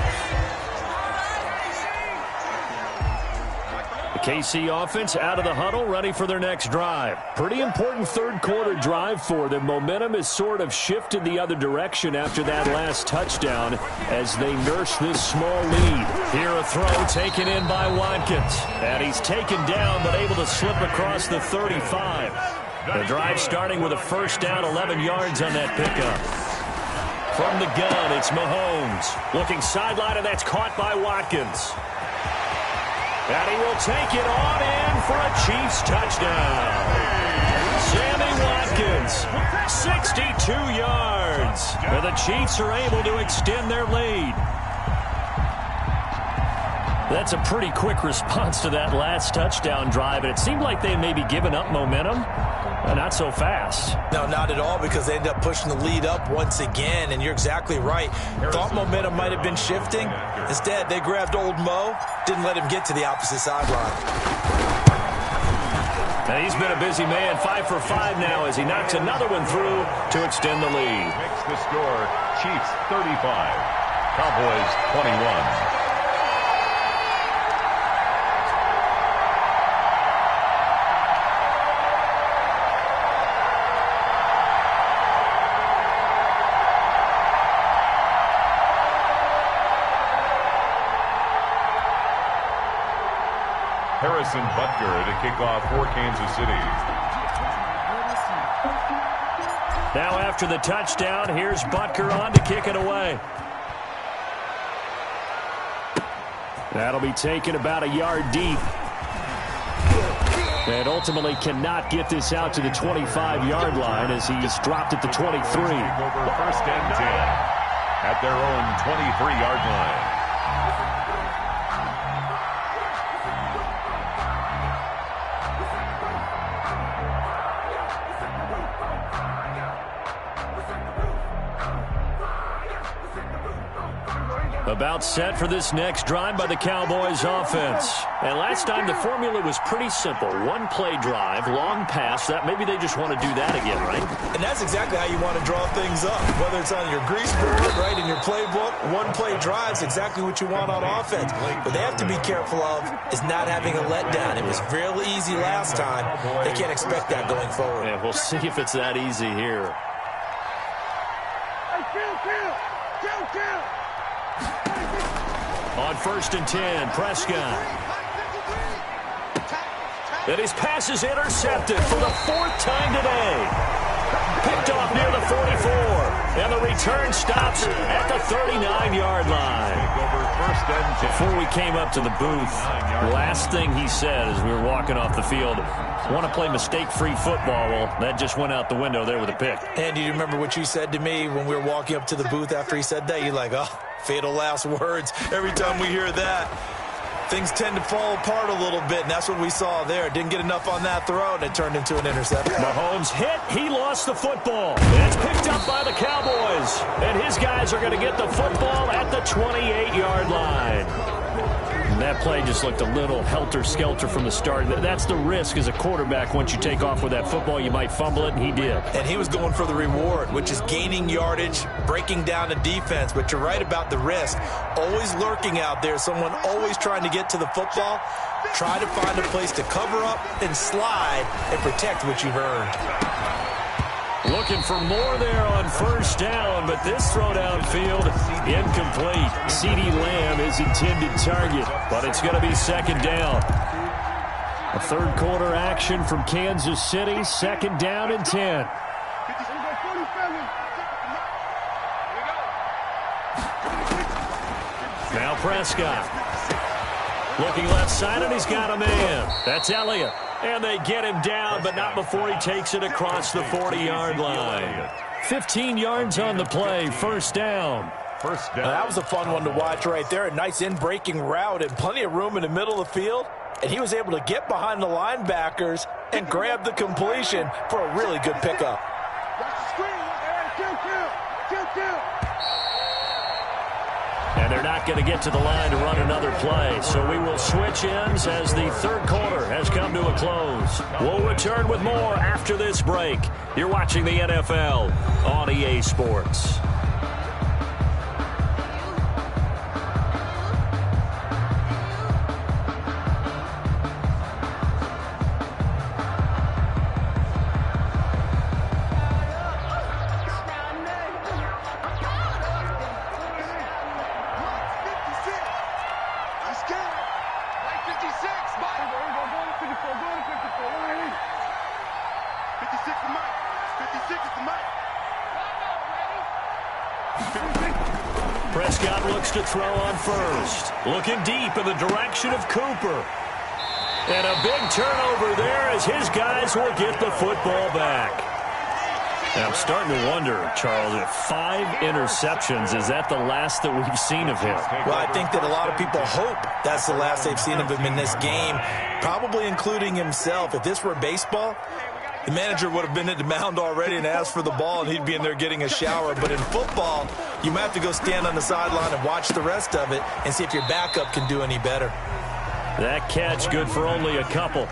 The KC offense out of the huddle, ready for their next drive. Pretty important third quarter drive for them. Momentum has sort of shifted the other direction after that last touchdown as they nurse this small lead. Here a throw taken in by Watkins. And he's taken down but able to slip across the 35. The drive starting with a first down, 11 yards on that pickup. From the gun, it's Mahomes. Looking sideline, and that's caught by Watkins. And he will take it on in for a Chiefs touchdown. Sammy Watkins, 62 yards. And the Chiefs are able to extend their lead. That's a pretty quick response to that last touchdown drive. And it seemed like they may be giving up momentum. Not so fast. No, not at all, because they ended up pushing the lead up once again, and you're exactly right. Thought momentum might have been shifting. Instead, they grabbed old Mo, didn't let him get to the opposite sideline. And he's been a busy man, 5 for 5 now as he knocks another one through to extend the lead. Makes the score Chiefs 35, Cowboys 21. Harrison Butker to kick off for Kansas City. Now after the touchdown, here's Butker on to kick it away. That'll be taken about a yard deep. And ultimately cannot get this out to the 25-yard line as he's dropped at the 23. Over first and 10 at their own 23-yard line. About set for this next drive by the Cowboys offense. And last time the formula was pretty simple. One play drive, long pass. That maybe they just want to do that again, right? And that's exactly how you want to draw things up. Whether it's on your grease board, right, in your playbook, one play drive's exactly what you want on offense. What they have to be careful of is not having a letdown. It was really easy last time. They can't expect that going forward. Yeah, we'll see if it's that easy here. Kill. On first and 10, Prescott. And his pass is intercepted for the 4th time today. Picked off near the 44. And the return stops at the 39-yard line. Before we came up to the booth, the last thing he said as we were walking off the field, want to play mistake-free football. Well, that just went out the window there with a pick. And do you remember what you said to me when we were walking up to the booth after he said that? You're like, oh, fatal last words every time we hear that. things tend to fall apart a little bit, and that's what we saw there. Didn't get enough on that throw, and it turned into an interception. Mahomes hit. He lost the football. And it's picked up by the Cowboys. And his guys are going to get the football at the 28-yard line. And that play just looked a little helter-skelter from the start. That's the risk as a quarterback. Once you take off with that football, you might fumble it, and he did. And he was going for the reward, which is gaining yardage, breaking down the defense. But you're right about the risk. Always lurking out there, someone always trying to get to the football. Try to find a place to cover up and slide and protect what you've earned. Looking for more there on first down, but this throw downfield incomplete. CeeDee Lamb is intended target, but it's going to be second down. A third quarter action from Kansas City, second down and 10. Now Prescott. Looking left side, and he's got a man. That's Elliott. And they get him down, but not before he takes it across the 40-yard line. 15 yards on the play, first down. That was a fun one to watch right there. A nice in-breaking route and plenty of room in the middle of the field. And he was able to get behind the linebackers and grab the completion for a really good pickup. And they're not going to get to the line to run another play. So we will switch ends as the third quarter has come to a close. We'll return with more after this break. You're watching the NFL on EA Sports. Prescott looks to throw on first. Looking deep in the direction of Cooper. And a big turnover there as his guys will get the football back. Now I'm starting to wonder, Charles, if 5 interceptions, is that the last that we've seen of him? Well, I think that a lot of people hope that's the last they've seen of him in this game, probably including himself. If this were baseball, the manager would have been at the mound already and asked for the ball, and he'd be in there getting a shower. But in football, you might have to go stand on the sideline and watch the rest of it and see if your backup can do any better. That catch good for only a couple.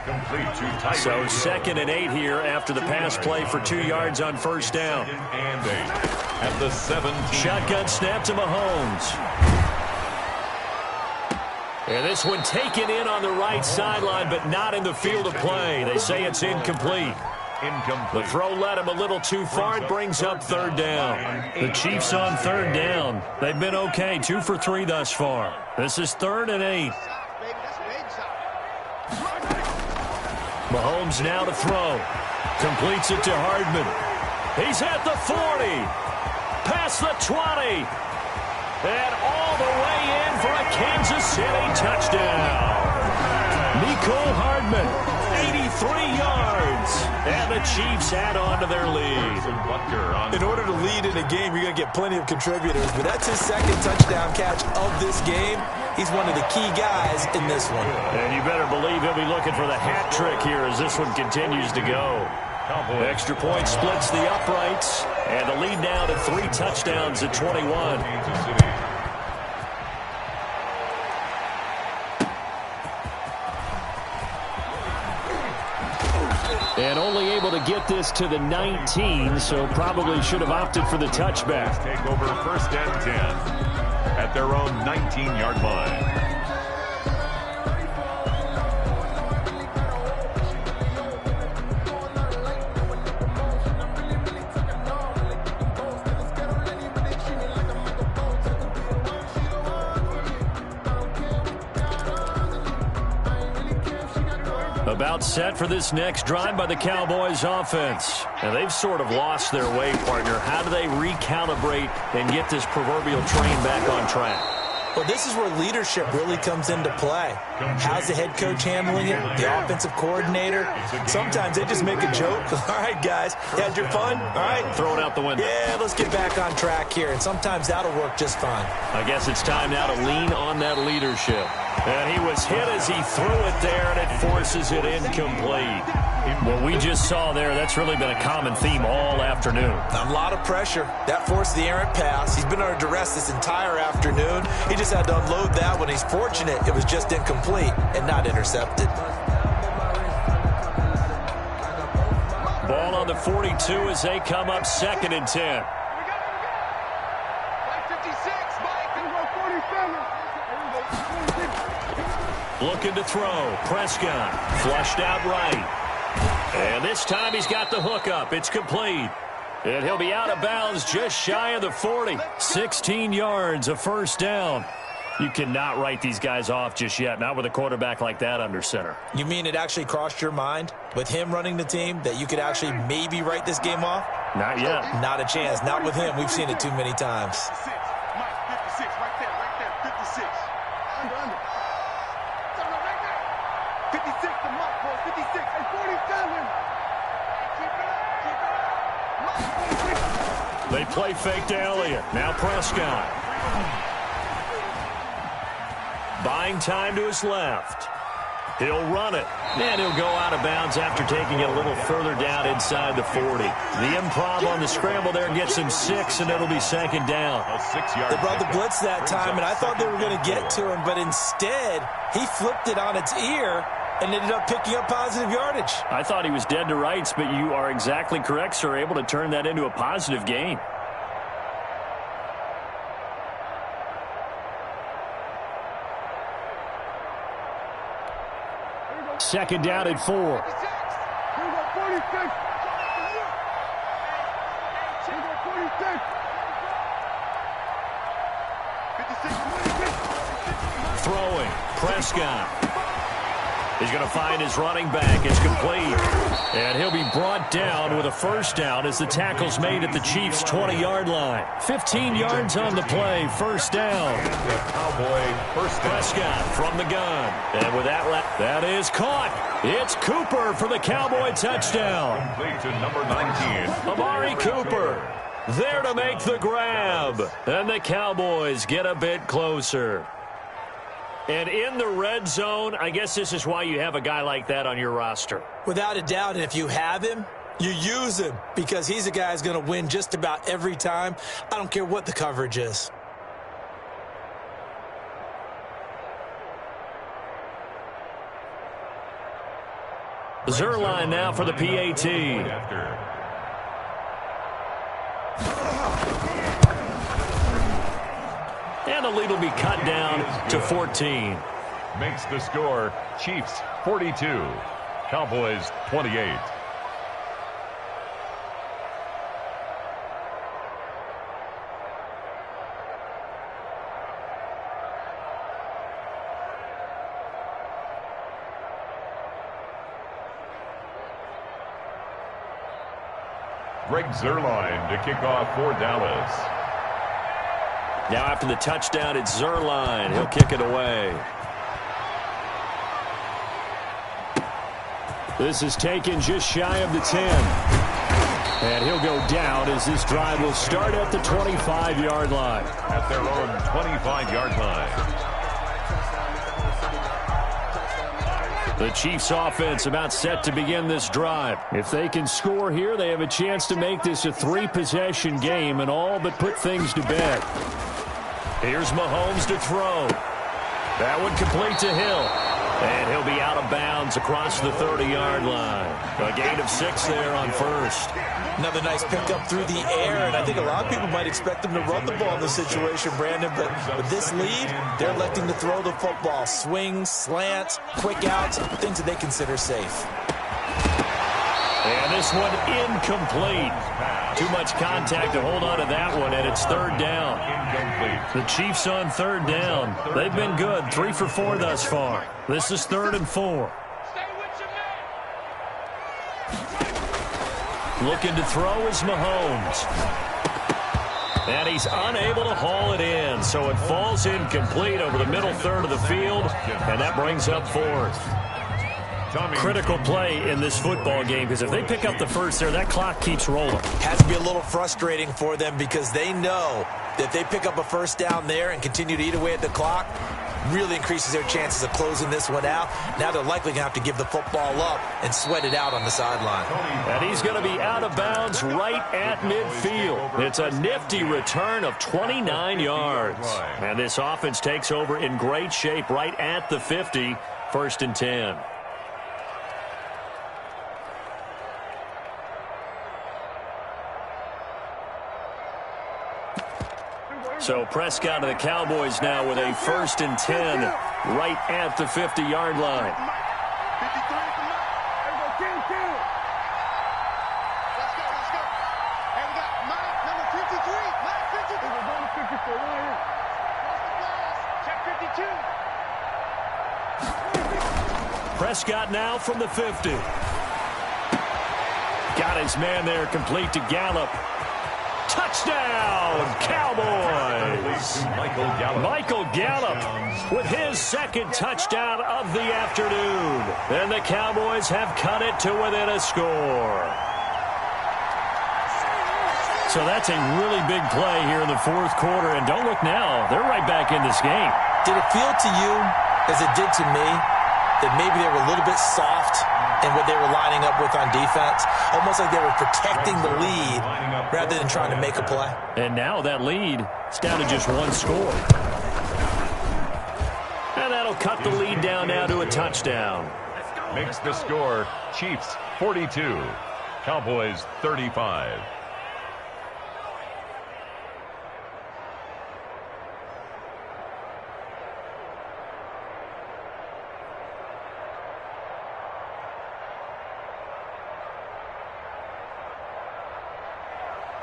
So 2nd and 8 here after the pass play for 2 yards on first down. At the 17. Shotgun snap to Mahomes. And this one taken in on the right sideline, but not in the field of play. They say it's incomplete. The throw led him a little too far. It brings up third down. The Chiefs on third down. They've been okay, 2 for 3 thus far. This is 3rd and 8. Mahomes now to throw. Completes it to Hardman. He's at the 40. Past the 20. And all the way in for a Kansas City touchdown. Mecole Hardman, 83 yards. And the Chiefs add on to their lead. In order to lead in a game, you're going to get plenty of contributors. But that's his 2nd touchdown catch of this game. He's one of the key guys in this one. And you better believe he'll be looking for the hat trick here as this one continues to go. Extra point splits the uprights. And the lead now to 3 touchdowns at 21. And only able to get this to the 19, so probably should have opted for the touchback. Take over 1st and 10 at their own 19-yard line. About set for this next drive by the Cowboys offense. And they've sort of lost their way, partner. How do they recalibrate and get this proverbial train back on track? Well, this is where leadership really comes into play. How's the head coach handling it? The offensive coordinator? Sometimes they just make a joke. All right, guys, you had your fun? All right. Throw it out the window. Yeah, let's get back on track here. And sometimes that'll work just fine. I guess it's time now to lean on that leadership. And he was hit as he threw it there, and it forces it incomplete. What we just saw there, that's really been a common theme all afternoon. A lot of pressure. That forced the errant pass. He's been under duress this entire afternoon. He just had to unload that one. He's fortunate it was just incomplete and not intercepted. Ball on the 42 as they come up 2nd and 10. Looking to throw. Prescott flushed out right. And this time he's got the hook up. It's complete. And he'll be out of bounds just shy of the 40. 16 yards, a first down. You cannot write these guys off just yet, not with a quarterback like that under center. You mean it actually crossed your mind with him running the team that you could actually maybe write this game off? Not yet. Not a chance. Not with him. We've seen it too many times. 56, right there, 56. Under. 56 to Mike, bro, 56, and 47. Keep it up. They play fake to Elliott. Now Prescott. Buying time to his left. He'll run it. And he'll go out of bounds after taking it a little further down inside the 40. The improv on the scramble there gets him 6, and it'll be 2nd down. They brought the blitz that time, and I thought they were going to get to him, but instead he flipped it on its ear and ended up picking up positive yardage. I thought he was dead to rights, but you are exactly correct, sir, able to turn that into a positive gain. Second down at 4. Here we go, 46. Here we go, 46. 56. Throwing. Prescott. He's going to find his running back. It's complete. And he'll be brought down with a first down as the tackle's made at the Chiefs' 20-yard line. 15 yards on the play. First down. Prescott from the gun. And with that is caught. It's Cooper for the Cowboy touchdown. Complete to number 19. Amari Cooper there to make the grab. And the Cowboys get a bit closer. And in the red zone, I guess this is why you have a guy like that on your roster. Without a doubt, and if you have him, you use him because he's a guy who's going to win just about every time. I don't care what the coverage is. Zerline now for the PAT. And the lead will be cut down to 14. Makes the score Chiefs 42, Cowboys 28. Greg Zerline to kick off for Dallas. Now after the touchdown, it's Zerline. He'll kick it away. This is taken just shy of the 10. And he'll go down as this drive will start at the 25-yard line. At their own 25-yard line. The Chiefs offense about set to begin this drive. If they can score here, they have a chance to make this a 3-possession game and all but put things to bed. Here's Mahomes to throw. That one complete to Hill. And he'll be out of bounds across the 30-yard line. A gain of 6 there on first. Another nice pickup through the air, and I think a lot of people might expect them to run the ball in this situation, Brandon, but with this lead, they're electing to throw the football. Swings, slants, quick outs, things that they consider safe. And this one incomplete. Too much contact to hold on to that one, and it's 3rd down. The Chiefs on 3rd down. They've been good, 3 for 4 thus far. This is 3rd and 4. Looking to throw is Mahomes. And he's unable to haul it in, so it falls incomplete over the middle third of the field, and that brings up 4th. Critical play in this football game, because if they pick up the first there, that clock keeps rolling. Has to be a little frustrating for them because they know that if they pick up a first down there and continue to eat away at the clock, really increases their chances of closing this one out. Now they're likely going to have to give the football up and sweat it out on the sideline. And he's going to be out of bounds right at midfield. It's a nifty return of 29 yards. And this offense takes over in great shape right at the 50, 1st and 10. So Prescott of the Cowboys now with a 1st and 10 right at the 50-yard line. 53 at the mark. There we go. Kill. Let's go. And we got Mike, number 53. Mike, 53. We're going to 54. Right here. Check 52. Prescott now from the 50. Got his man there, complete to Gallup. Touchdown, Cowboys! Michael Gallup with his 2nd touchdown of the afternoon. And the Cowboys have cut it to within a score. So that's a really big play here in the 4th quarter. And don't look now, they're right back in this game. Did it feel to you, as it did to me, that maybe they were a little bit soft in what they were lining up with on defense? Almost like they were protecting the lead rather than trying to make a play. And now that lead is down to just 1 score. And that'll cut the lead down now to a touchdown. Makes the score Chiefs 42, Cowboys 35.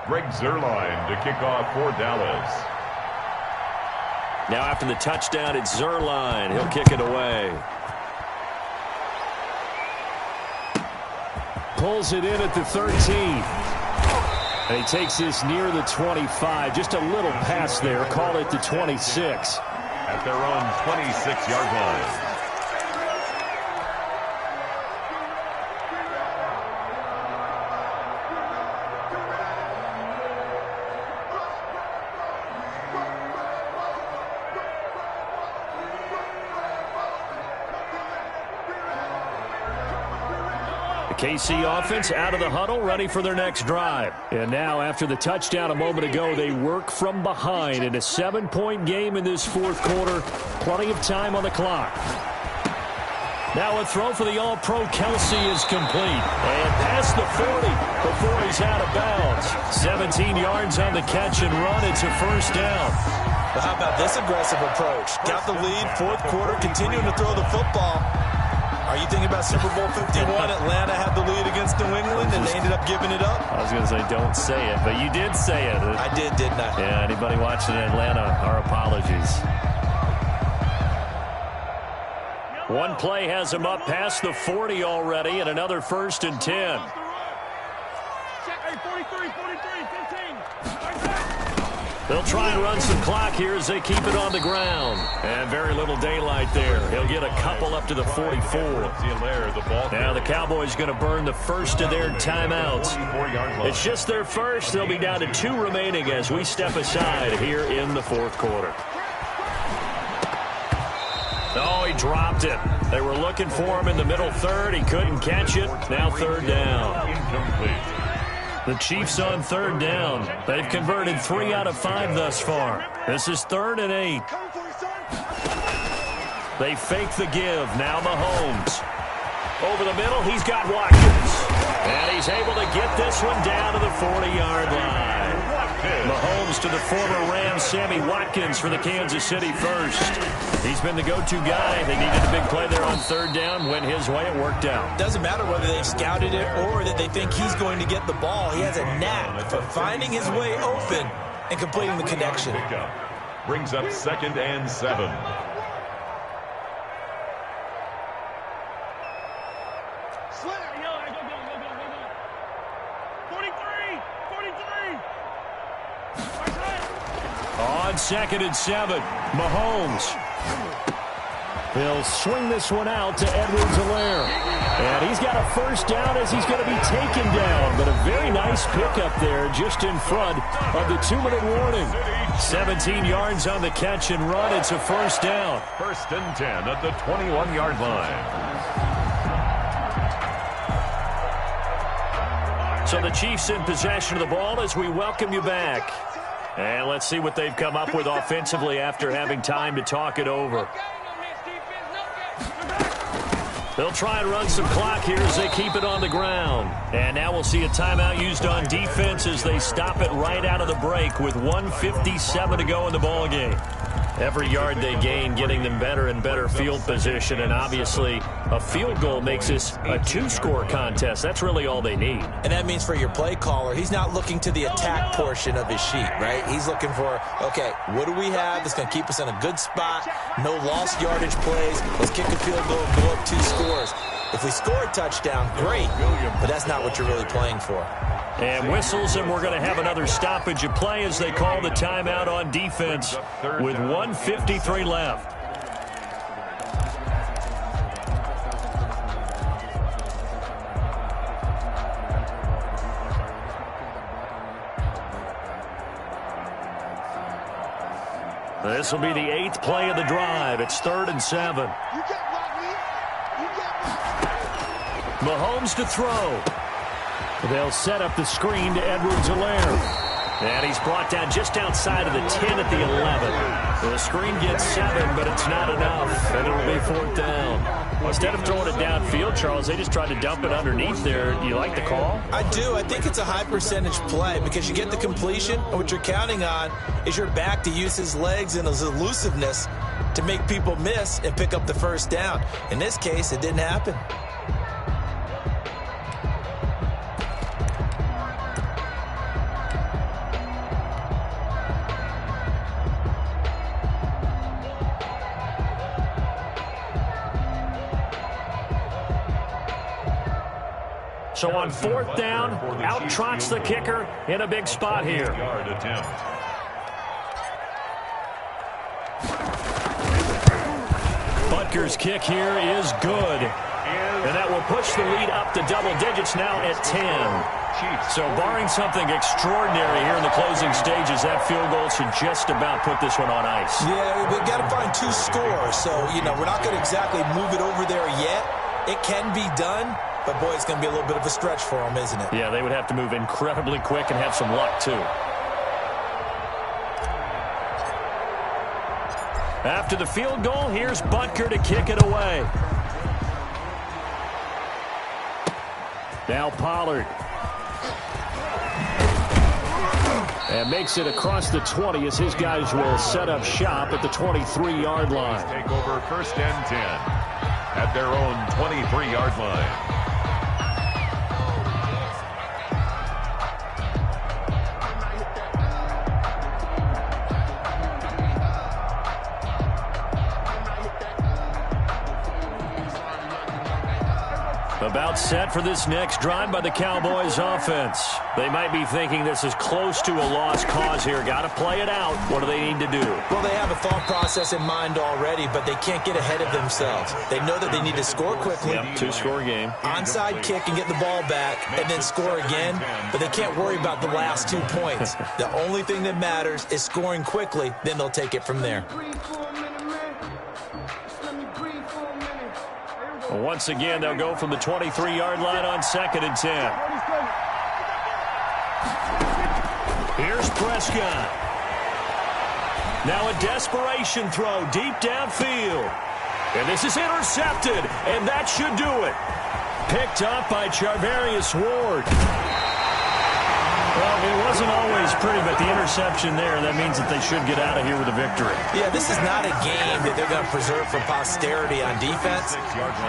Greg Zuerlein to kick off for Dallas. Now after the touchdown, it's Zuerlein. He'll kick it away. Pulls it in at the 13. And he takes this near the 25. Just a little pass there. Call it the 26. At their own 26-yard line. KC offense out of the huddle, ready for their next drive. And now, after the touchdown a moment ago, they work from behind in a 7-point game in this 4th quarter. Plenty of time on the clock. Now a throw for the All-Pro Kelsey is complete. And past the 40 before he's out of bounds. 17 yards on the catch and run. It's a 1st down. Well, how about this aggressive approach? Got the lead, 4th quarter, continuing to throw the football. Are you thinking about Super Bowl 51? Atlanta had the lead against New England, and they ended up giving it up? I was going to say, don't say it, but you did say it. I did, didn't I? Yeah, anybody watching in Atlanta, our apologies. One play has him up past the 40 already, and another 1st and 10. Check 43, 15. They'll try and run some clock here as they keep it on the ground. And very little daylight there. He'll get a couple up to the 44. Now the Cowboys going to burn the first of their timeouts. It's just their first. They'll be down to 2 remaining as we step aside here in the 4th quarter. Oh, he dropped it. They were looking for him in the middle 3rd. He couldn't catch it. Now 3rd down. Incomplete. The Chiefs on 3rd down. They've converted 3 out of 5 thus far. This is 3rd and 8. They fake the give. Now Mahomes. Over the middle, he's got Watkins. And he's able to get this one down to the 40-yard line. Mahomes to the former Rams, Sammy Watkins for the Kansas City first. He's been the go-to guy. They needed a big play there on 3rd down. Went his way. It worked out. Doesn't matter whether they've scouted it or that they think he's going to get the ball. He has a knack for finding his way open and completing the connection. Brings up 2nd and 7. On 2nd and 7, Mahomes. They'll swing this one out to Edwards-Helaire. And he's got a first down as he's going to be taken down. But a very nice pickup there just in front of the 2-minute warning. 17 yards on the catch and run. It's a first down. First and 10 at the 21-yard line. So the Chiefs in possession of the ball as we welcome you back. And let's see what they've come up with offensively after having time to talk it over. They'll try and run some clock here as they keep it on the ground. And now we'll see a timeout used on defense as they stop it right out of the break with 1:57 to go in the ballgame. Every yard they gain getting them better and better field position, and obviously a field goal makes this a 2-score contest. That's really all they need. And that means for your play caller, he's not looking to the attack portion of his sheet, right? He's looking for, okay, what do we have that's going to keep us in a good spot? No lost yardage plays. Let's kick a field goal and go up 2 scores. If we score a touchdown, great, but that's not what you're really playing for. And whistles, and we're going to have another stoppage of play as they call the timeout on defense with 1:53 left. This will be the 8th play of the drive. It's 3rd and 7. Mahomes to throw. They'll set up the screen to Edwards-Helaire. And he's brought down just outside of the 10 at the 11. The screen gets 7, but it's not enough, and it'll be 4th down. Instead of throwing it downfield, Charles, they just tried to dump it underneath there. Do you like the call? I do. I think it's a high-percentage play because you get the completion, and what you're counting on is your back to use his legs and his elusiveness to make people miss and pick up the first down. In this case, it didn't happen. So on 4th down, out trots the kicker in a big spot here. Butker's kick here is good. And that will push the lead up to double digits now at 10. So barring something extraordinary here in the closing stages, that field goal should just about put this one on ice. Yeah, we've got to find 2 scores. So, we're not going to exactly move it over there yet. It can be done. But, boy, it's going to be a little bit of a stretch for them, isn't it? Yeah, they would have to move incredibly quick and have some luck, too. After the field goal, here's Butker to kick it away. Now Pollard. And makes it across the 20 as his guys will set up shop at the 23-yard line. Take over 1st and 10 at their own 23-yard line. About set for this next drive by the Cowboys offense. They might be thinking this is close to a lost cause here. Got to play it out. What do they need to do? Well, they have a thought process in mind already, but they can't get ahead of themselves. They know that they need to score quickly. Yep, 2-score game. Onside kick and get the ball back and then score again, but they can't worry about the last 2 points. The only thing that matters is scoring quickly, then they'll take it from there. Once again, they'll go from the 23-yard line on 2nd and 10. Here's Prescott. Now a desperation throw deep downfield. And this is intercepted, and that should do it. Picked up by Charvarius Ward. Well, it wasn't always pretty, but the interception there, that means that they should get out of here with a victory. Yeah, this is not a game that they're going to preserve for posterity on defense,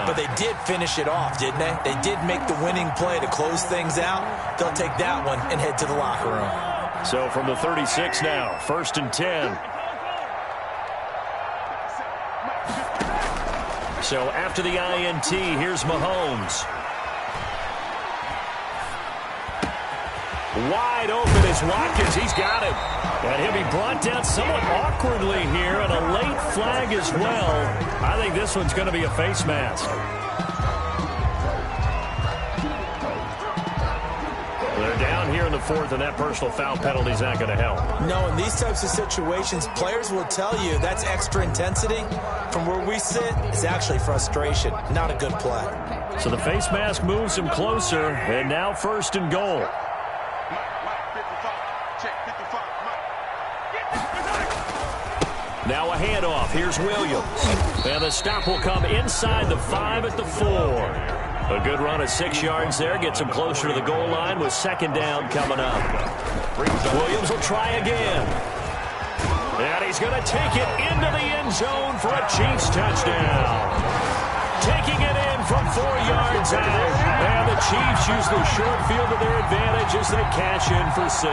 but they did finish it off, didn't they? They did make the winning play to close things out. They'll take that one and head to the locker room. So from the 36 now, 1st and 10. So after the INT, here's Mahomes. Wide open is Watkins. He's got it. And he'll be brought down somewhat awkwardly here, and a late flag as well. I think this one's going to be a face mask. They're down here in the fourth, and that personal foul penalty is not going to help. No, in these types of situations, players will tell you that's extra intensity. From where we sit, it's actually frustration, not a good play. So the face mask moves him closer, and now first and goal. Now a handoff. Here's Williams. And the stop will come inside the 5 at the 4. A good run of 6 yards there. Gets him closer to the goal line with second down coming up. Williams will try again. And he's going to take it into the end zone for a Chiefs touchdown. Taking it in from 4 yards out. And the Chiefs use the short field to their advantage as they cash in for 6.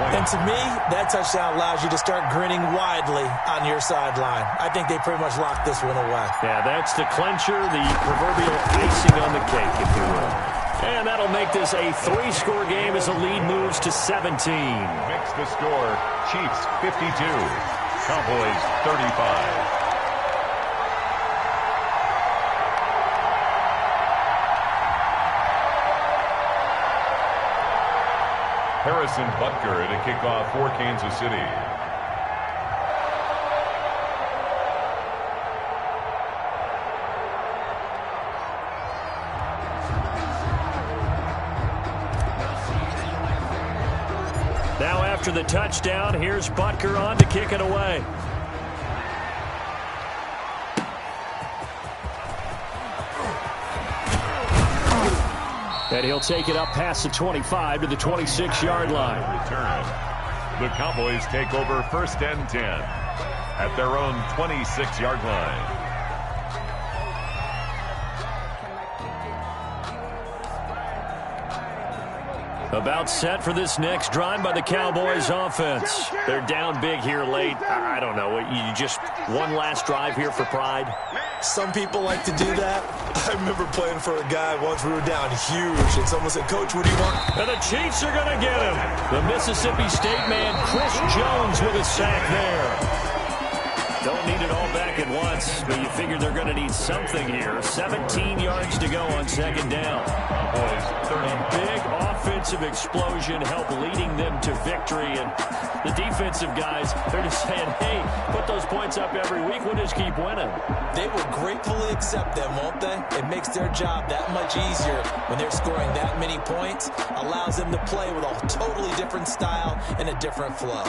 And to me, that touchdown allows you to start grinning widely on your sideline. I think they pretty much locked this one away. Yeah, that's the clincher, the proverbial icing on the cake, if you will. And that'll make this a 3-score game as the lead moves to 17. Makes the score Chiefs 52, Cowboys 35. Harrison Butker to kick off for Kansas City. Now after the touchdown, here's Butker on to kick it away. And he'll take it up past the 25 to the 26-yard line. Return. The Cowboys take over first and 10 at their own 26-yard line. About set for this next drive by the Cowboys offense. They're down big here late. I don't know. You just one last drive here for pride? Some people like to do that. I remember playing for a guy once we were down huge, and someone said, "Coach, what do you want?" And the Chiefs are going to get him. The Mississippi State man, Chris Jones, with a sack there. Don't need it all back at once, but you figure they're going to need something here. 17 yards to go on second down. A big offensive explosion helped leading them to victory. And the defensive guys, they're just saying, hey, put those points up every week. We'll just keep winning. They will gratefully accept them, won't they? It makes their job that much easier when they're scoring that many points. Allows them to play with a totally different style and a different flow.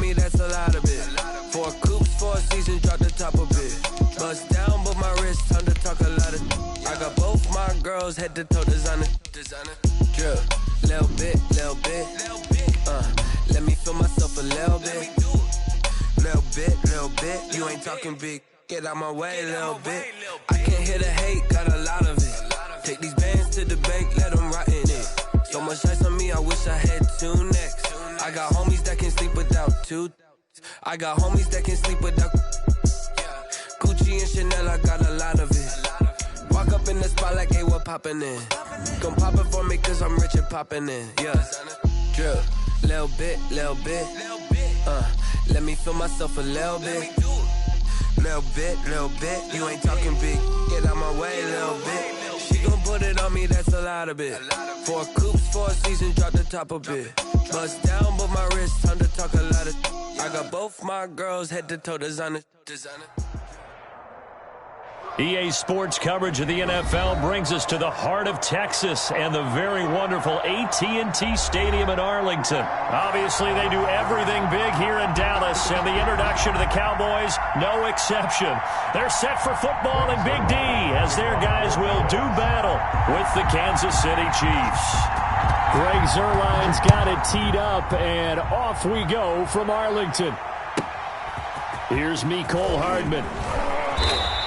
That's a lot of it. 4 coops, 4 seasons, drop the top of it. Bust down, but my wrist, time to talk a lot of. I got both my girls head to toe designer. Drip, little bit. Let me feel myself a little bit. Little bit. You ain't talking big. Get out my way, little bit. I can't hear the hate, got a lot of it. Take these bands to the bank, let them rot in it. So much ice on me, I wish I had 2 necks. I got homies that can sleep without 2. I got homies that can sleep without Gucci and Chanel, I got a lot of it. Walk up in the spot like, hey, what poppin' in? Gon' pop it for me cause I'm rich and poppin' in. Yeah, drip, little bit. Let me feel myself a little bit. Little bit. You ain't talking big. Get out my way, little bit. She gon' put it on me, that's a lot of it. 4 coops, 4 seasons, drop the top a bit. Bust down, but my wrist, time to talk a lot of. I got both my girls head to toe designer. EA Sports coverage of the NFL brings us to the heart of Texas and the very wonderful AT&T Stadium in Arlington. Obviously, they do everything big here in Dallas, and the introduction to the Cowboys, no exception. They're set for football in Big D as their guys will do battle with the Kansas City Chiefs. Greg Zuerlein's got it teed up, and off we go from Arlington. Here's Mecole Hardman.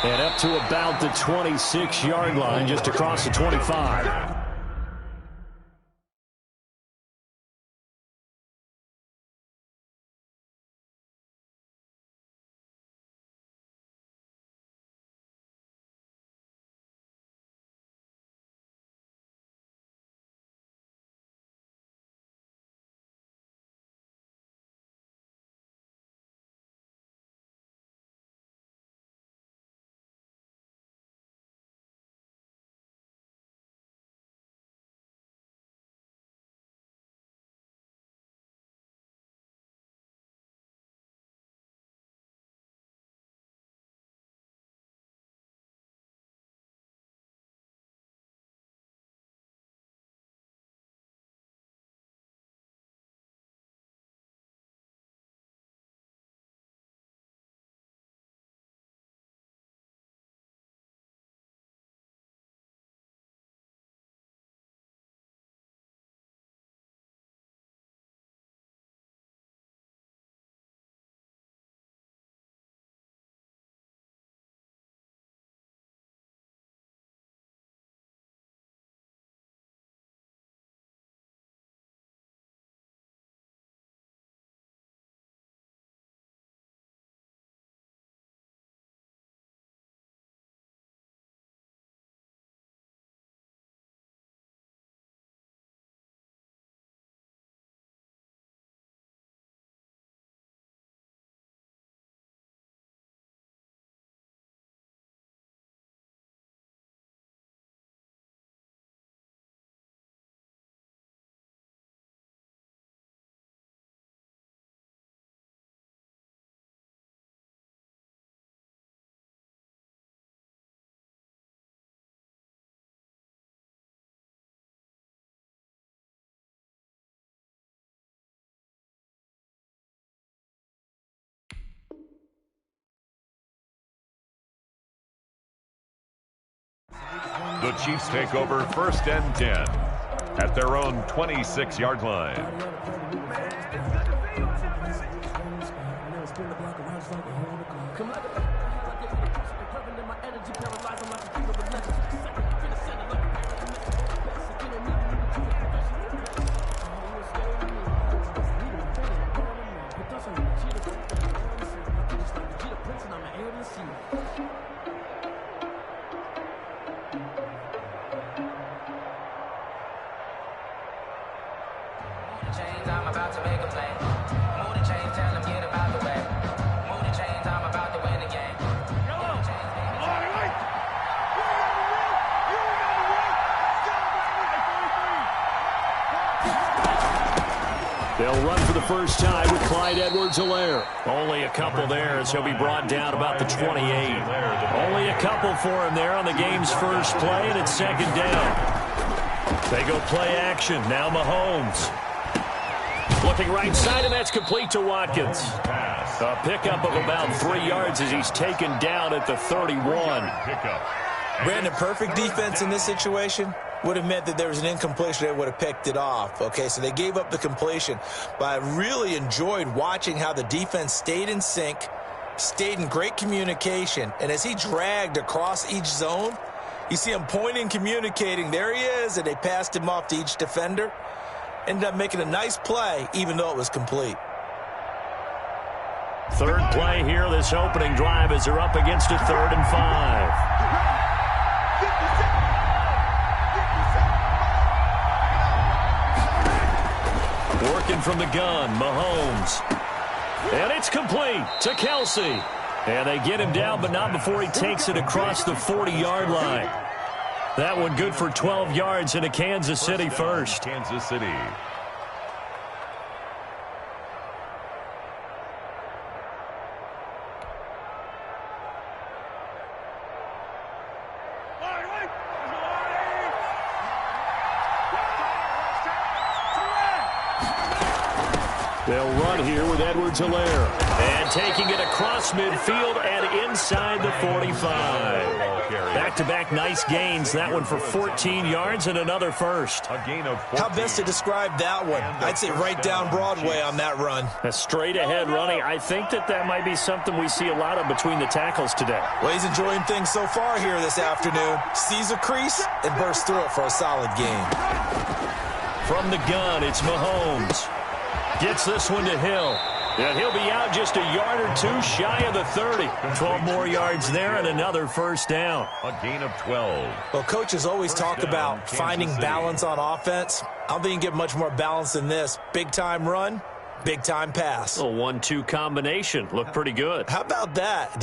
And up to about the 26-yard line, just across the 25. The Chiefs take over 1st and 10 at their own 26-yard line. I'm about to make a play. Move the chains, tell them get about the way. Move the chains, I'm about to win the game. They'll run for the first time with Clyde Edwards-Helaire. Only a couple there as he'll be brought down about the 28. Only a couple for him there on the game's first play, and it's second down. They go play action. Now Mahomes. Looking right side, and that's complete to Watkins. A pickup of about 3 yards as he's taken down at the 31. Brandon, perfect defense in this situation would have meant that there was an incompletion. They would have picked it off. Okay, so they gave up the completion. But I really enjoyed watching how the defense stayed in sync, stayed in great communication. And as he dragged across each zone, you see him pointing, communicating. There he is, and they passed him off to each defender. Ended up making a nice play, even though it was complete. Third play here, this opening drive, as they're up against a 3rd and 5. Working from the gun, Mahomes. And it's complete to Kelsey. And they get him down, but not before he takes it across the 40-yard line. That one good for 12 yards into Kansas City first. Kansas City. They'll run here with Edwards-Helaire. And taking it across midfield and inside the 45. Back-to-back nice gains. That one for 14 yards and another first. A gain of 14. How best to describe that one? I'd say right down Broadway on that run. A straight-ahead running. I think that might be something we see a lot of between the tackles today. Well, he's enjoying things so far here this afternoon. Sees a crease and bursts through it for a solid gain. From the gun, it's Mahomes. Gets this one to Hill. And he'll be out just a yard or two shy of the 30. 12 more yards there and another first down. A gain of 12. Well, coaches always talk about finding balance on offense. I don't think you can get much more balance than this. Big-time run, big-time pass. A 1-2 combination. Looked pretty good. How about that?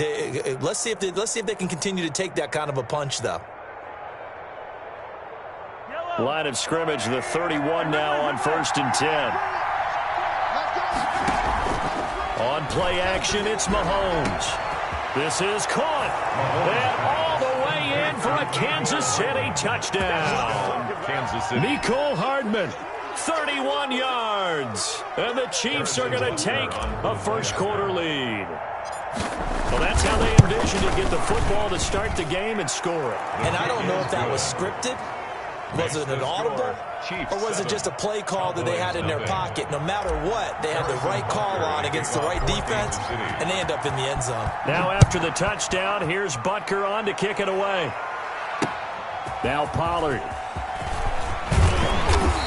Let's see if they can continue to take that kind of a punch, though. Line of scrimmage, the 31 now on 1st and 10. On play action, it's Mahomes. This is caught. And all the way in for a Kansas City touchdown. Kansas City. Mecole Hardman, 31 yards. And the Chiefs are going to take a first-quarter lead. Well, that's how they envisioned to get the football to start the game and score it. And I don't know if that was scripted. Was it an audible? Or was it just a play call that they had in their pocket? No matter what, they had the right call on against the right defense, and they end up in the end zone. Now after the touchdown, here's Butker on to kick it away. Now Pollard.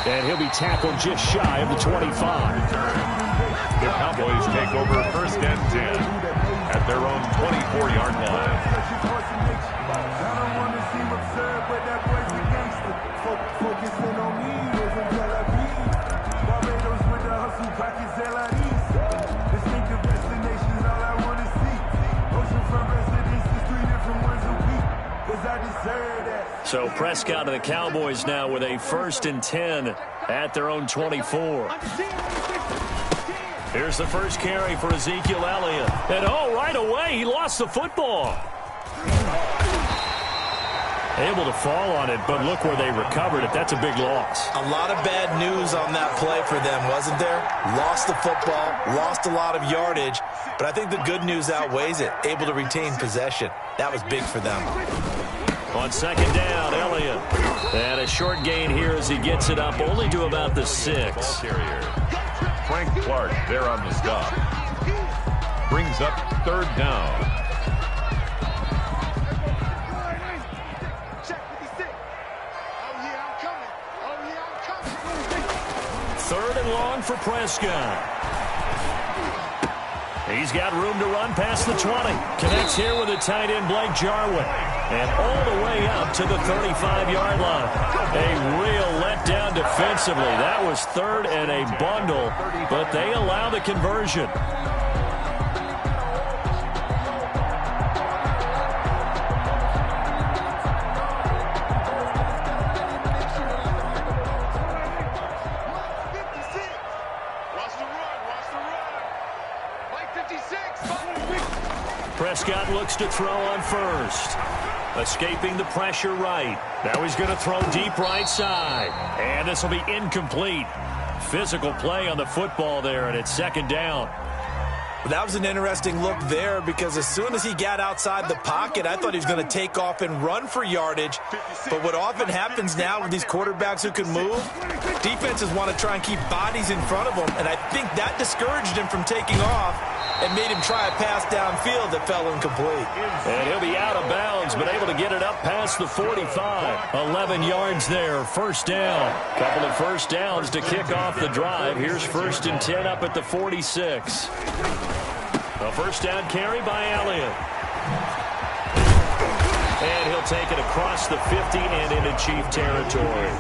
And he'll be tackled just shy of the 25. The Cowboys take over 1st and 10 at their own 24-yard line. So Prescott and the Cowboys now with a 1st and 10 at their own 24. Here's the first carry for Ezekiel Elliott. And right away, he lost the football. Able to fall on it, but look where they recovered it. That's a big loss. A lot of bad news on that play for them, wasn't there? Lost the football, lost a lot of yardage, but I think the good news outweighs it. Able to retain possession. That was big for them. On 2nd down, Elliott. And a short gain here as he gets it up only to about the 6. Frank Clark there on the stop. Brings up 3rd down. Third and long for Prescott. He's got room to run past the 20. Connects here with the tight end, Blake Jarwin. And all the way up to the 35-yard line. A real letdown defensively. That was 3rd and a bundle, but they allow the conversion. Prescott looks to throw on first. Escaping the pressure right. Now he's going to throw deep right side. And this will be incomplete. Physical play on the football there, and it's second down. That was an interesting look there because as soon as he got outside the pocket, I thought he was going to take off and run for yardage. But what often happens now with these quarterbacks who can move, defenses want to try and keep bodies in front of them, and I think that discouraged him from taking off and made him try a pass downfield that fell incomplete. And he'll be out of bounds, but able to get it up past the 45. 11 yards there, first down. Couple of first downs to kick off the drive. Here's 1st and 10 up at the 46. A first down carry by Elliott. And he'll take it across the 50 and into Chief territory.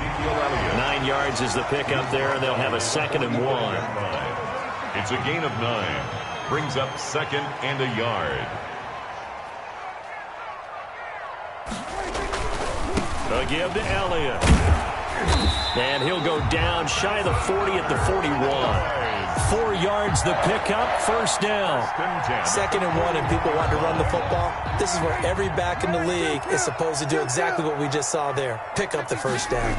9 yards is the pickup there, and they'll have a 2nd and 1. It's a gain of 9. Brings up 2nd and a yard. A give to Elliott. And he'll go down shy of the 40 at the 41. 4 yards the pickup, first down. 2nd and 1, and people want to run the football. This is where every back in the league is supposed to do exactly what we just saw there. Pick up the first down.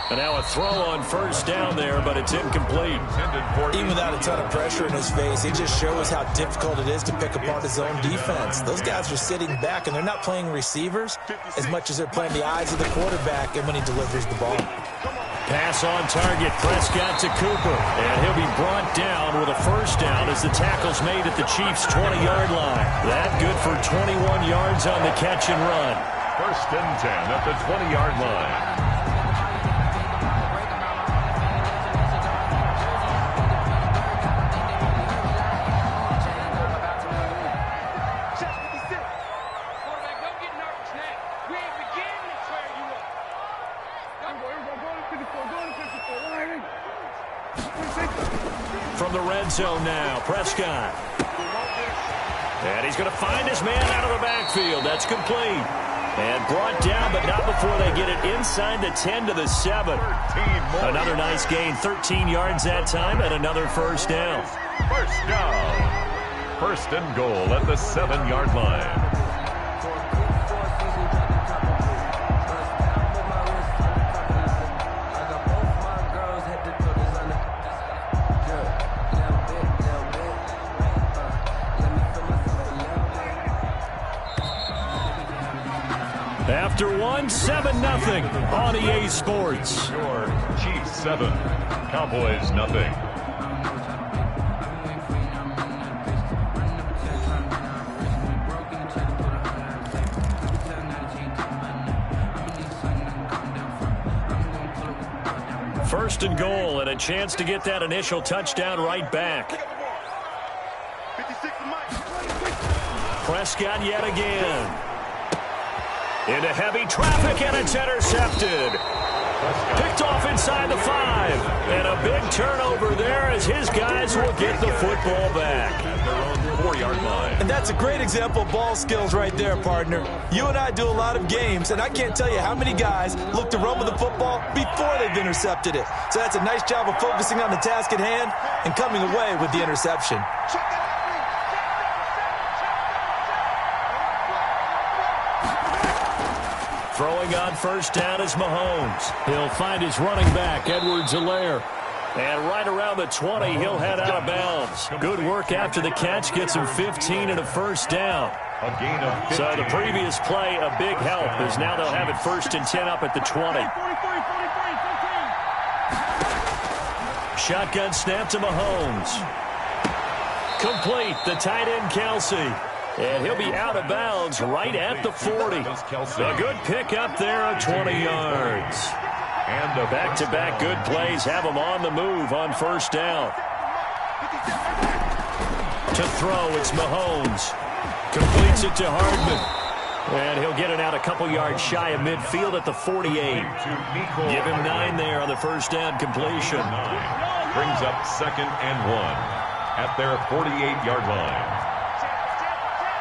And now a throw on first down there, but it's incomplete. Even without a ton of pressure in his face, it just shows how difficult it is to pick apart his own defense. Those guys are sitting back, and they're not playing receivers as much as they're playing the eyes of the quarterback and when he delivers the ball. Pass on target, Prescott to Cooper. And he'll be brought down with a first down as the tackle's made at the Chiefs' 20-yard line. That good for 21 yards on the catch and run. 1st and 10 at the 20-yard line. From the red zone now, Prescott. And he's going to find his man out of the backfield. That's complete. And brought down, but not before they get it inside the 10 to the 7. Another nice gain, 13 yards that time, and another first down. First down. 1st and goal at the 7-yard line. After 7-0 on EA Sports. Your Chiefs 7, Cowboys nothing. First and goal, and a chance to get that initial touchdown right back. Prescott yet again. Into heavy traffic, and it's intercepted. Picked off inside the 5. And a big turnover there as his guys will get the football back. At their own 4-yard line. And that's a great example of ball skills right there, partner. You and I do a lot of games, and I can't tell you how many guys look to run with the football before they've intercepted it. So that's a nice job of focusing on the task at hand and coming away with the interception. Throwing on first down is Mahomes. He'll find his running back, Edwards-Helaire. And right around the 20, he'll head out of bounds. Good work after the catch, gets him 15 and a first down. A gain of 15. So the previous play, a big help, as now they'll have it 1st and 10 up at the 20. Shotgun snap to Mahomes. Complete, the tight end Kelsey. And he'll be out of bounds right at the 40. A good pickup there of 20 yards. And the back-to-back good plays have him on the move on first down. To throw, it's Mahomes. Completes it to Hardman. And he'll get it out a couple yards shy of midfield at the 48. Give him 9 there on the first down completion. Brings up 2nd and 1 at their 48-yard line.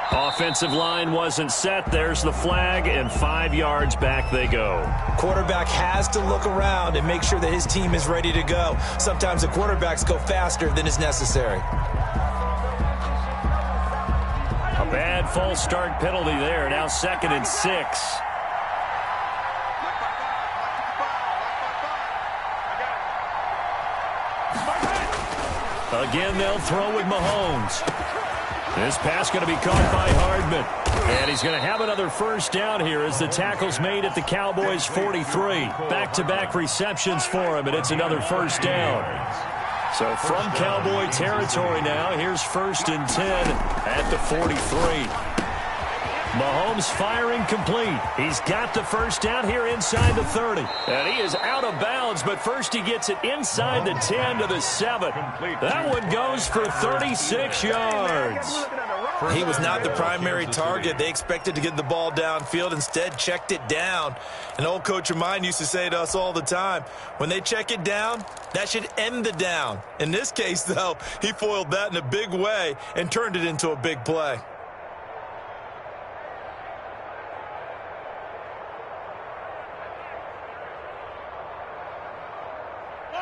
Offensive line wasn't set. There's the flag, and 5 yards back they go. Quarterback has to look around and make sure that his team is ready to go. Sometimes the quarterbacks go faster than is necessary. A bad false start penalty there. Now 2nd and 6. Again, they'll throw with Mahomes. This pass going to be caught by Hardman. And he's going to have another first down here as the tackle's made at the Cowboys' 43. Back-to-back receptions for him, and it's another first down. So from Cowboy territory now, here's 1st and 10 at the 43. Mahomes firing complete. He's got the first down here inside the 30. And he is out of bounds, but first he gets it inside the 10 to the 7. That one goes for 36 yards. He was not the primary target. They expected to get the ball downfield. Instead, checked it down. An old coach of mine used to say to us all the time, when they check it down, that should end the down. In this case, though, he foiled that in a big way and turned it into a big play.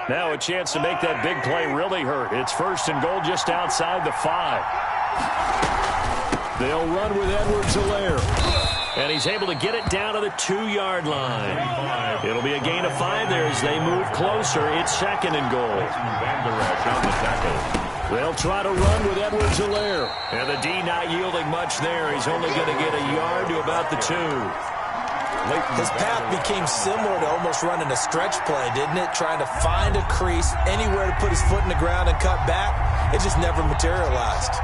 Now a chance to make that big play really hurt. It's 1st and goal just outside the 5. They'll run with Edwards-Helaire. And he's able to get it down to the 2-yard line. It'll be a gain of 5 there as they move closer. It's 2nd and goal. They'll try to run with Edwards-Helaire. And the D not yielding much there. He's only going to get a yard to about the 2. His path became similar to almost running a stretch play, didn't it? Trying to find a crease, anywhere to put his foot in the ground and cut back. It just never materialized.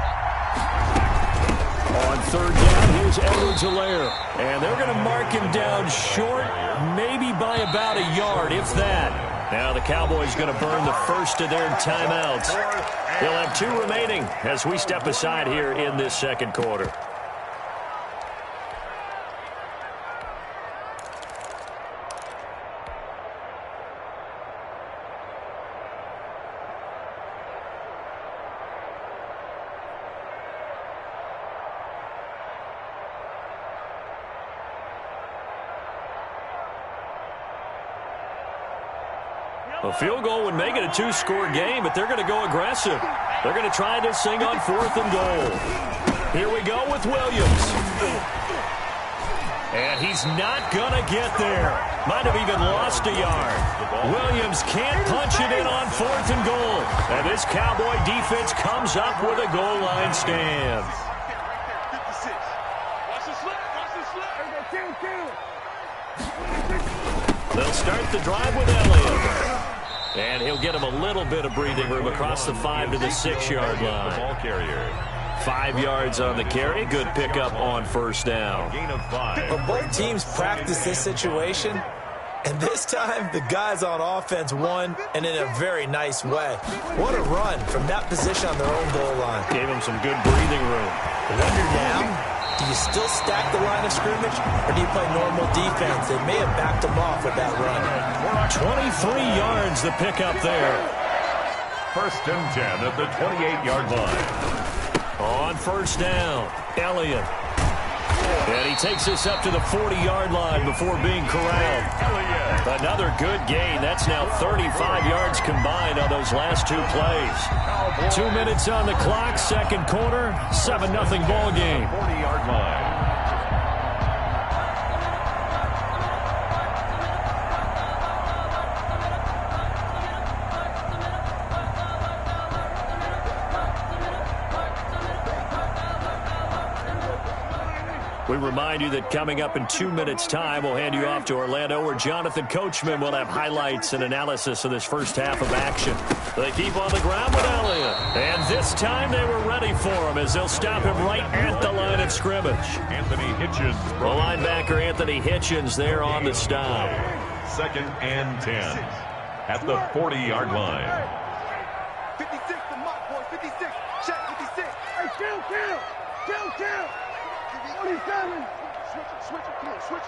On 3rd down, here's Edwards-Helaire. And they're going to mark him down short, maybe by about a yard, if that. Now the Cowboys going to burn the first of their timeouts. They'll have 2 remaining as we step aside here in this 2nd quarter. A field goal would make it a 2-score game, but they're going to go aggressive. They're going to try this thing on 4th and goal. Here we go with Williams. And he's not going to get there. Might have even lost a yard. Williams can't punch it in on 4th and goal. And this Cowboy defense comes up with a goal line stand. They'll start the drive with Elliott. And he'll get him a little bit of breathing room across the 5 to the 6-yard line. Ball carrier. 5 yards on the carry. Good pickup on 1st down. Gain of 5. But both teams practice this situation, and this time the guys on offense won, and in a very nice way. What a run from that position on their own goal line. Gave him some good breathing room. I wonder now, do you still stack the line of scrimmage, or do you play normal defense? They may have backed them off with that run. 23 yards the pickup there. 1st and 10 at the 28-yard line. On 1st down, Elliott. And he takes us up to the 40-yard line before being corralled. Another good gain. That's now 35 yards combined on those last 2 plays. 2 minutes on the clock, 2nd quarter, 7-0 ball game. 40-yard line. We remind you that coming up in 2 minutes' time, we'll hand you off to Orlando, where Jonathan Coachman will have highlights and analysis of this first half of action. They keep on the ground with Elliott. And this time they were ready for him as they'll stop him right at the line of scrimmage. Anthony Hitchens. The linebacker Anthony Hitchens there on the stop. 2nd and 10 at the 40-yard line. 56 to Mott, boys. 56. Check 56. Hey, kill. 47. Switch it. Come on, switch it.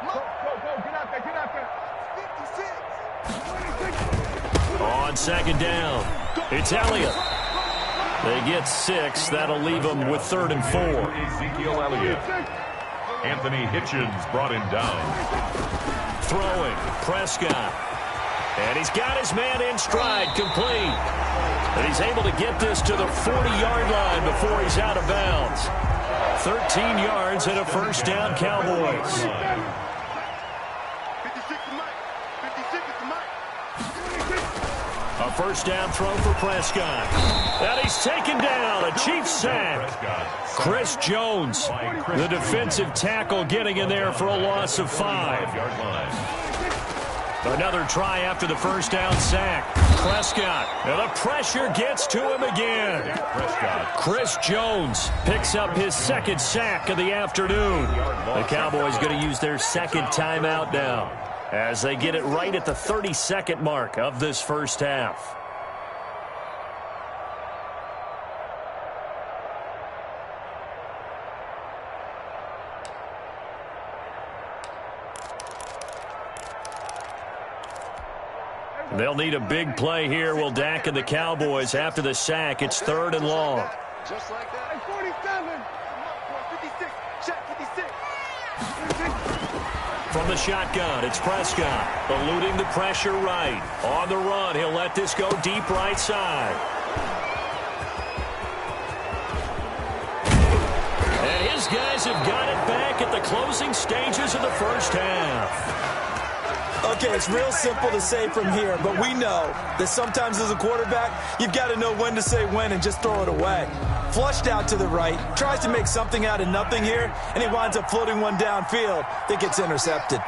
Go. Get out there. 56. 26. On 2nd down. Go. It's Elliott. They get 6. That'll leave them with 3rd and 4. Ezekiel Elliott. Anthony Hitchens brought him down. Throwing. Prescott. And he's got his man in stride, complete. And he's able to get this to the 40-yard line before he's out of bounds. 13 yards and a first down, Cowboys. 56 to Mike. 56 to Mike. A first down throw for Prescott. And he's taken down. A Chiefs sack. Chris Jones, the defensive tackle, getting in there for a loss of 5. Another try after the first down sack. Prescott. And the pressure gets to him again. Chris Jones picks up his 2nd sack of the afternoon. The Cowboys going to use their 2nd timeout now as they get it right at the 32nd mark of this first half. They'll need a big play here. Will Dak and the Cowboys after the sack. It's 3rd and long. Just like that. 47. 56. Check 56. From the shotgun, it's Prescott. Eluding the pressure right. On the run, he'll let this go deep right side. And his guys have got it back at the closing stages of the first half. Okay, it's real simple to say from here, but we know that sometimes as a quarterback, you've got to know when to say when and just throw it away. Flushed out to the right, tries to make something out of nothing here, and he winds up floating one downfield that gets intercepted.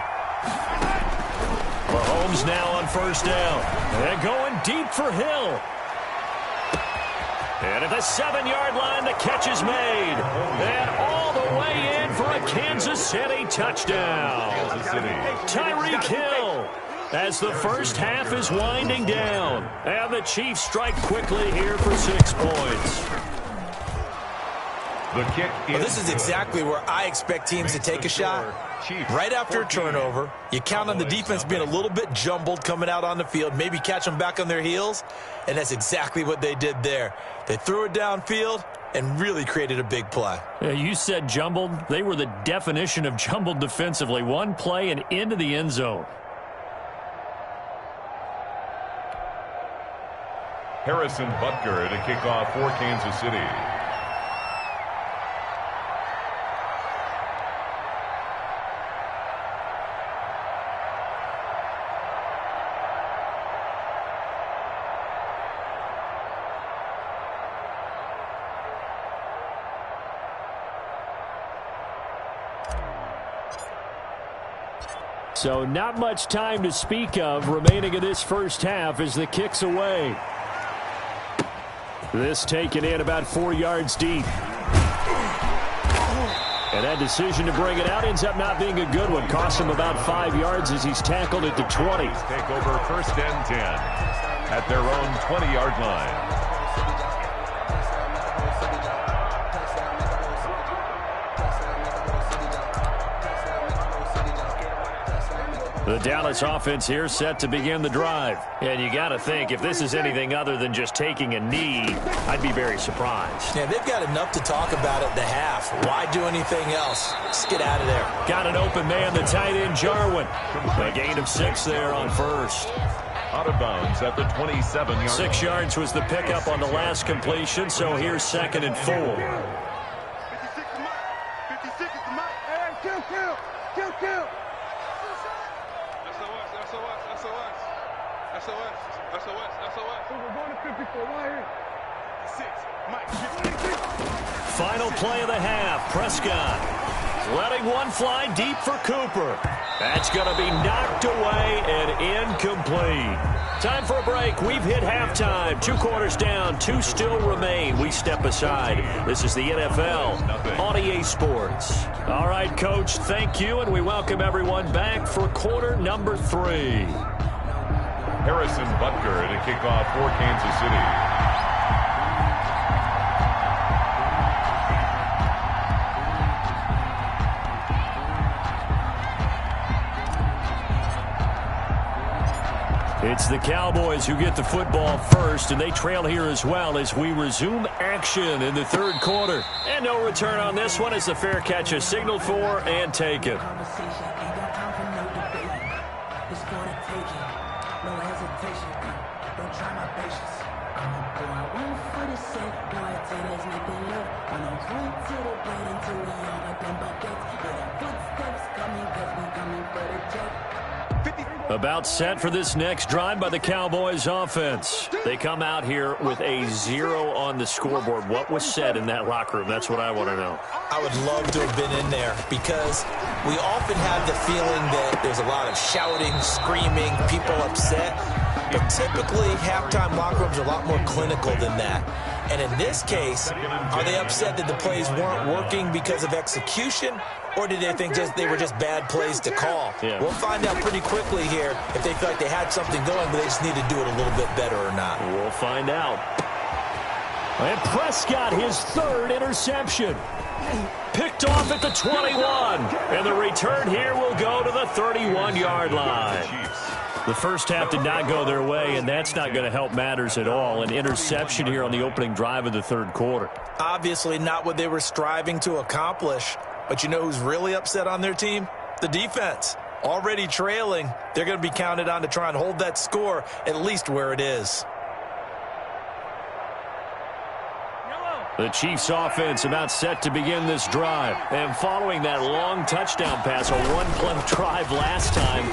Mahomes now on first down. They're going deep for Hill. And at the 7-yard line, the catch is made. And all the way in for a Kansas City touchdown. Tyreek Hill as the first half is winding down. And the Chiefs strike quickly here for 6 points. The kick Well, this is exactly where I expect teams to take a shot. Right after a turnover, you count on the defense being a little bit jumbled coming out on the field, maybe catch them back on their heels, and that's exactly what they did there. They threw it downfield and really created a big play. You said jumbled. They were the definition of jumbled defensively. One play and into the end zone. Harrison Butker to kick off for Kansas City. So not much time to speak of remaining in this first half as the kick's away. This taken in about 4 yards deep. And that decision to bring it out ends up not being a good one. Costs him about 5 yards as he's tackled at the 20. Take over 1st and 10 at their own 20-yard line. The Dallas offense here set to begin the drive. And you got to think, if this is anything other than just taking a knee, I'd be very surprised. Yeah, they've got enough to talk about at the half. Why do anything else? Just get out of there. Got an open man, the tight end, Jarwin. A gain of 6 there on first. Out of bounds at the 27-yard line. 6 yards was the pickup on the last completion, so here's 2nd and 4. 56 to Mike. 56 to Mike. Hey, kill. SOS. We're going to 54 right here. 6. Mike. Final play of the half. Prescott letting one fly deep for Cooper. That's going to be knocked away and incomplete. Time for a break. We've hit halftime. 2 quarters down. 2 still remain. We step aside. This is the NFL on EA Sports. All right, Coach, thank you, and we welcome everyone back for quarter number 3. Harrison Butker to kick off for Kansas City. It's the Cowboys who get the football first, and they trail here as well as we resume action in the third quarter. And no return on this one as the fair catch is signaled for and taken. About set for this next drive by the Cowboys offense. They come out here with a 0 on the scoreboard. What was said in that locker room? That's what I want to know. I would love to have been in there because we often have the feeling that there's a lot of shouting, screaming, people upset. But typically, halftime locker rooms are a lot more clinical than that. And in this case, are they upset that the plays weren't working because of execution? Or did they think they were just bad plays to call? Yeah. We'll find out pretty quickly here if they feel like they had something going, but they just need to do it a little bit better or not. We'll find out. And Prescott, his third interception. Picked off at the 21. And the return here will go to the 31-yard line. The first half did not go their way, and that's not going to help matters at all. An interception here on the opening drive of the third quarter. Obviously not what they were striving to accomplish. But you know who's really upset on their team? The defense. Already trailing, they're going to be counted on to try and hold that score at least where it is. The Chiefs offense about set to begin this drive. And following that long touchdown pass, a one-play drive last time,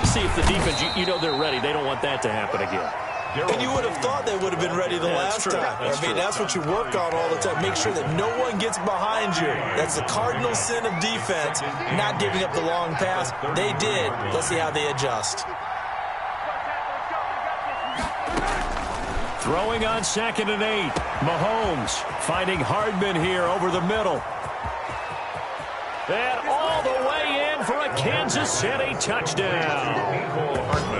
see if the defense, you know they're ready. They don't want that to happen again. And you would have thought they would have been ready the last time. That's what you work on all the time. Make sure that no one gets behind you. That's the cardinal sin of defense, not giving up the long pass. They did. Let's see how they adjust. Throwing on 2nd and 8. Mahomes finding Hardman here over the middle. And all the way in for a Kansas City touchdown.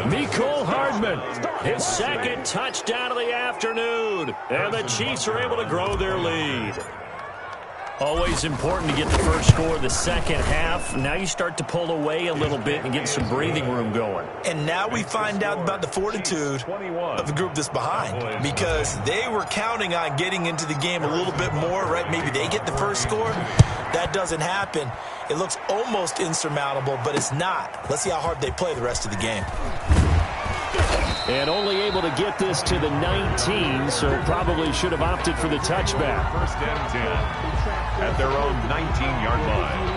Mecole Hardman, his second touchdown of the afternoon. And the Chiefs are able to grow their lead. Always important to get the first score of the second half. Now you start to pull away a little bit and get some breathing room going. And now we find out about the fortitude of the group that's behind, because they were counting on getting into the game a little bit more, right? Maybe they get the first score. That doesn't happen. It looks almost insurmountable, but it's not. Let's see how hard they play the rest of the game. And only able to get this to the 19, so probably should have opted for the touchback. 1st and 10 at their own 19-yard line.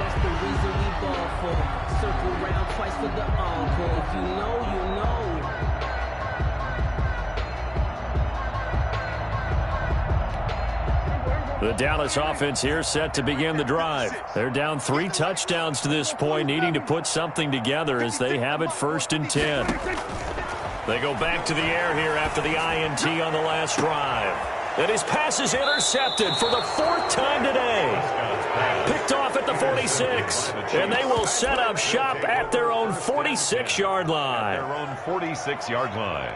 That's the reason we ball for. Circle round twice for the encore. If you know, you know. The Dallas offense here set to begin the drive. They're down 3 touchdowns to this point, needing to put something together as they have it 1st and 10. They go back to the air here after the INT on the last drive. And his pass is intercepted for the 4th time today. Picked off at the 46. And they will set up shop at their own 46-yard line. Their own 46-yard line.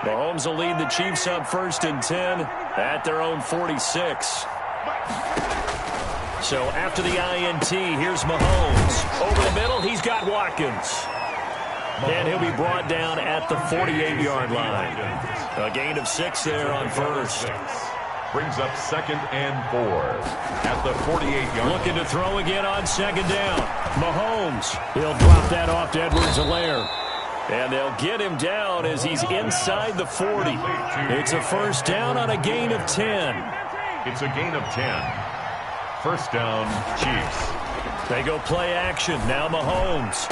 Mahomes will lead the Chiefs up 1st and 10 at their own 46. So after the INT, here's Mahomes. Over the middle, he's got Watkins. And he'll be brought down at the 48-yard line. A gain of 6 there on 1st. Brings up 2nd and 4 at the 48-yard line. Looking to throw again on 2nd down. Mahomes, he'll drop that off to Edwards-Helaire. And they'll get him down as he's inside the 40. It's a 1st down on a gain of 10. It's a gain of 10. 1st down, Chiefs. They go play action. Now Mahomes.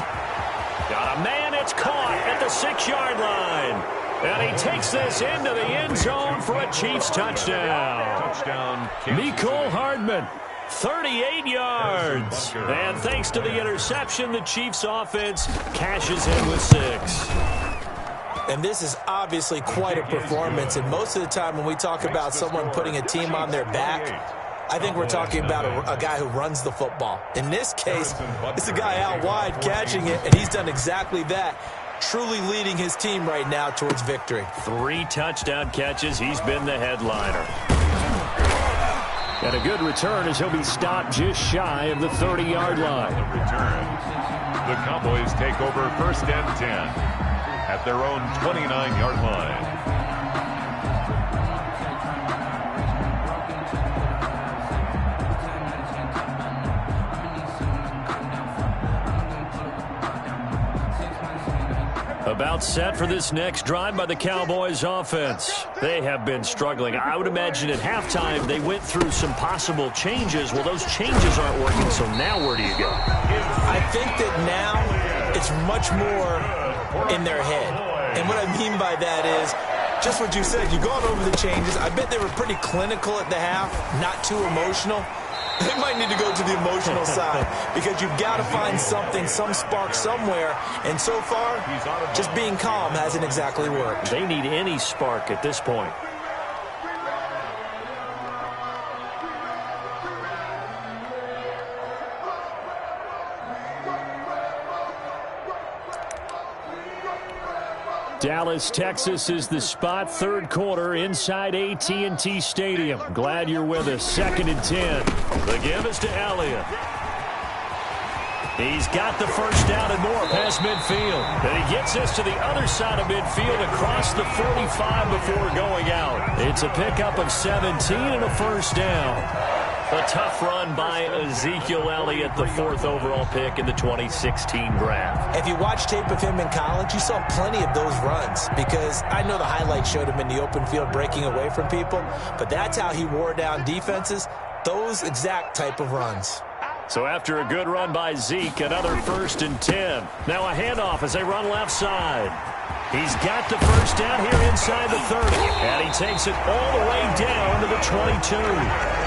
Got a man, it's caught at the 6-yard line. And he takes this into the end zone for a Chiefs touchdown. Touchdown, Mecole Hardman. 38 yards. And thanks to the interception, the Chiefs offense cashes in with 6. And this is obviously quite a performance. And most of the time when we talk about someone putting a team on their back, I think we're talking about a guy who runs the football. In this case, it's a guy out wide catching it, and he's done exactly that. Truly leading his team right now towards victory. 3 touchdown catches. He's been the headliner. And a good return as he'll be stopped just shy of the 30-yard line. The return. The Cowboys take over 1st and 10 at their own 29-yard line. About set for this next drive by the Cowboys offense. They have been struggling. I would imagine at halftime they went through some possible changes. Well, those changes aren't working, so now where do you go? I think that now it's much more in their head. And what I mean by that is just what you said. You've gone over the changes. I bet they were pretty clinical at the half, not too emotional. They might need to go to the emotional side because you've got to find something, some spark somewhere. And so far, just being calm hasn't exactly worked. They need any spark at this point. Dallas, Texas is the spot. 3rd quarter inside AT&T Stadium. Glad you're with us. 2nd and 10. The give is to Elliott. He's got the first down and more past midfield. And he gets us to the other side of midfield across the 45 before going out. It's a pickup of 17 and a first down. A tough run by Ezekiel Elliott, the 4th overall pick in the 2016 draft. If you watch tape of him in college, you saw plenty of those runs because I know the highlights showed him in the open field breaking away from people, but that's how he wore down defenses, those exact type of runs. So after a good run by Zeke, another 1st and 10. Now a handoff as they run left side. He's got the first down here inside the 30, and he takes it all the way down to the 22.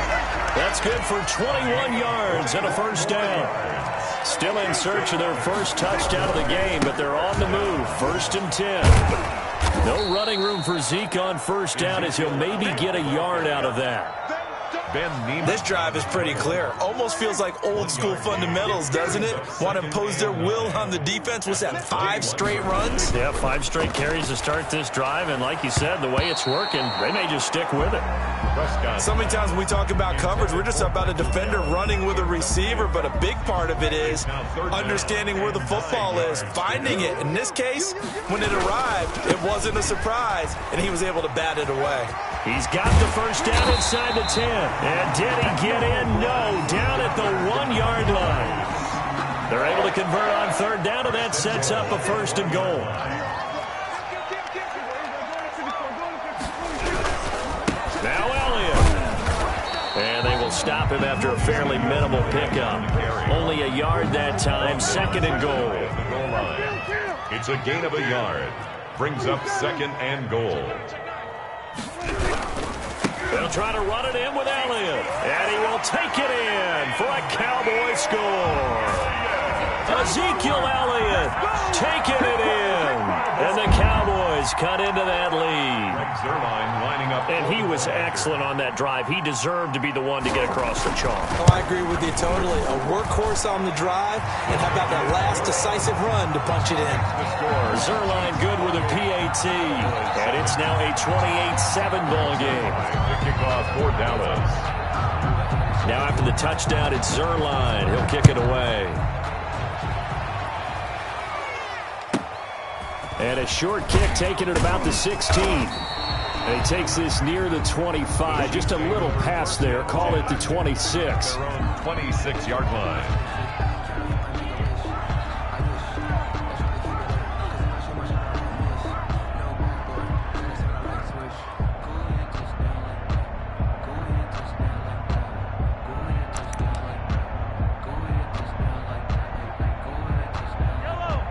That's good for 21 yards and a first down. Still in search of their first touchdown of the game, but they're on the move. 1st and 10. No running room for Zeke on first down as he'll maybe get a yard out of that. This drive is pretty clear. Almost feels like old school fundamentals, doesn't it? Want to impose their will on the defense. What's that, 5 straight runs? Yeah, 5 straight carries to start this drive. And like you said, the way it's working, they may just stick with it. So many times when we talk about coverage, we're just about a defender running with a receiver. But a big part of it is understanding where the football is, finding it. In this case, when it arrived, it wasn't a surprise, and he was able to bat it away. He's got the first down inside the 10. And did he get in? No, down at the 1-yard line. They're able to convert on 3rd down, and that sets up a 1st and goal. Now Elliott. And they will stop him after a fairly minimal pickup. Only a yard that time, 2nd and goal. It's a gain of a yard. Brings up 2nd and goal. They'll try to run it in with Elliott. And he will take it in for a Cowboy score. Ezekiel Elliott taking it in. And the Cowboys cut into that lead. And he was excellent on that drive. He deserved to be the one to get across the chalk. Oh, I agree with you totally. A workhorse on the drive. And how about that last decisive run to punch it in? Zerline good with a PAT. And it's now a 28-7 ball game. The kickoff for Dallas. Now after the touchdown, it's Zerline. He'll kick it away. And a short kick taken at about the 16. And he takes this near the 25. Just a little pass there. Call it the 26. 26-yard line.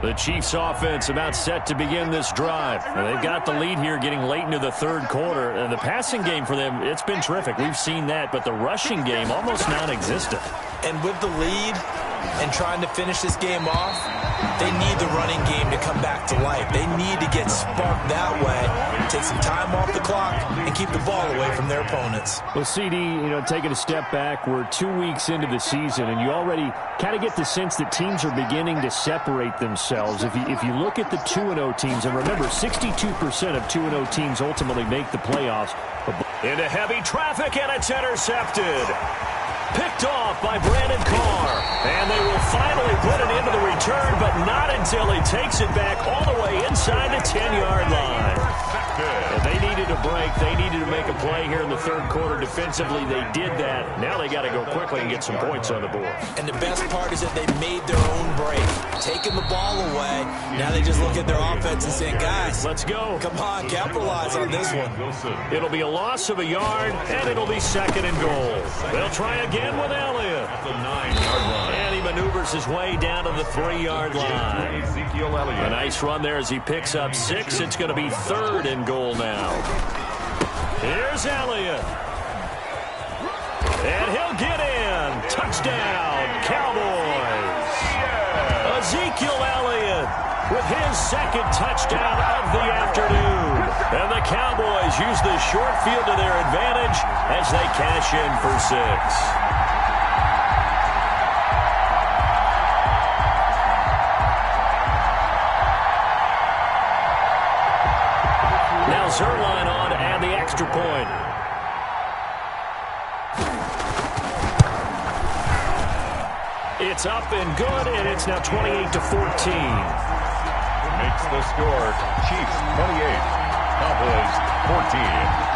The Chiefs offense about set to begin this drive. Now, they've got the lead here getting late into the 3rd quarter. And the passing game for them, it's been terrific. We've seen that. But the rushing game, almost non-existent. And with the lead and trying to finish this game off, they need the running game to come back to life. They need to get sparked that way, take some time off the clock, and keep the ball away from their opponents. Well, CD, taking a step back, we're 2 weeks into the season, and you already kind of get the sense that teams are beginning to separate themselves. If you look at the 2-0 teams, and remember, 62% of 2-0 teams ultimately make the playoffs, but Into heavy traffic, and it's intercepted. Picked off by Brandon Carr. And they will finally put it into the return, but not until he takes it back all the way inside the 10-yard line. And they needed a break. They needed to make a play here in the third quarter. Defensively, they did that. Now they got to go quickly and get some points on the board. And the best part is that they made their own break. Taking the ball away. Now they just look at their offense and say, guys, let's go. Come on, capitalize on this one. It'll be a loss of a yard, and it'll be 2nd and goal. They'll try again with Elliott. At the 9-yard line. And he maneuvers his way down to the 3-yard line. Ezekiel Elliott. A nice run there as he picks up 6. It's going to be 3rd and goal now. Here's Elliott. And he'll get in. Touchdown, Cowboys. Ezekiel Elliott with his 2nd touchdown of the afternoon. And the Cowboys use the short field to their advantage as they cash in for 6. Now Zerline on and the extra point. It's up and good, and it's now 28-14. Makes the score. Chiefs 28, Cowboys 14.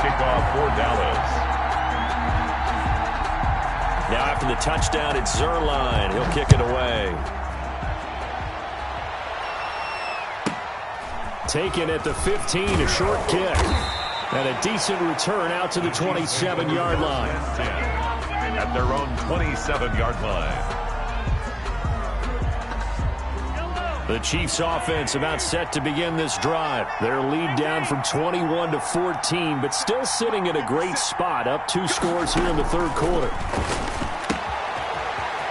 Kickoff for Dallas. Now after the touchdown, it's Zerline. He'll kick it away. Taken at the 15, a short kick. And a decent return out to the 27-yard line. At their own 27-yard line. The Chiefs offense about set to begin this drive. Their lead down from 21-14, but still sitting at a great spot, up 2 scores here in the third quarter.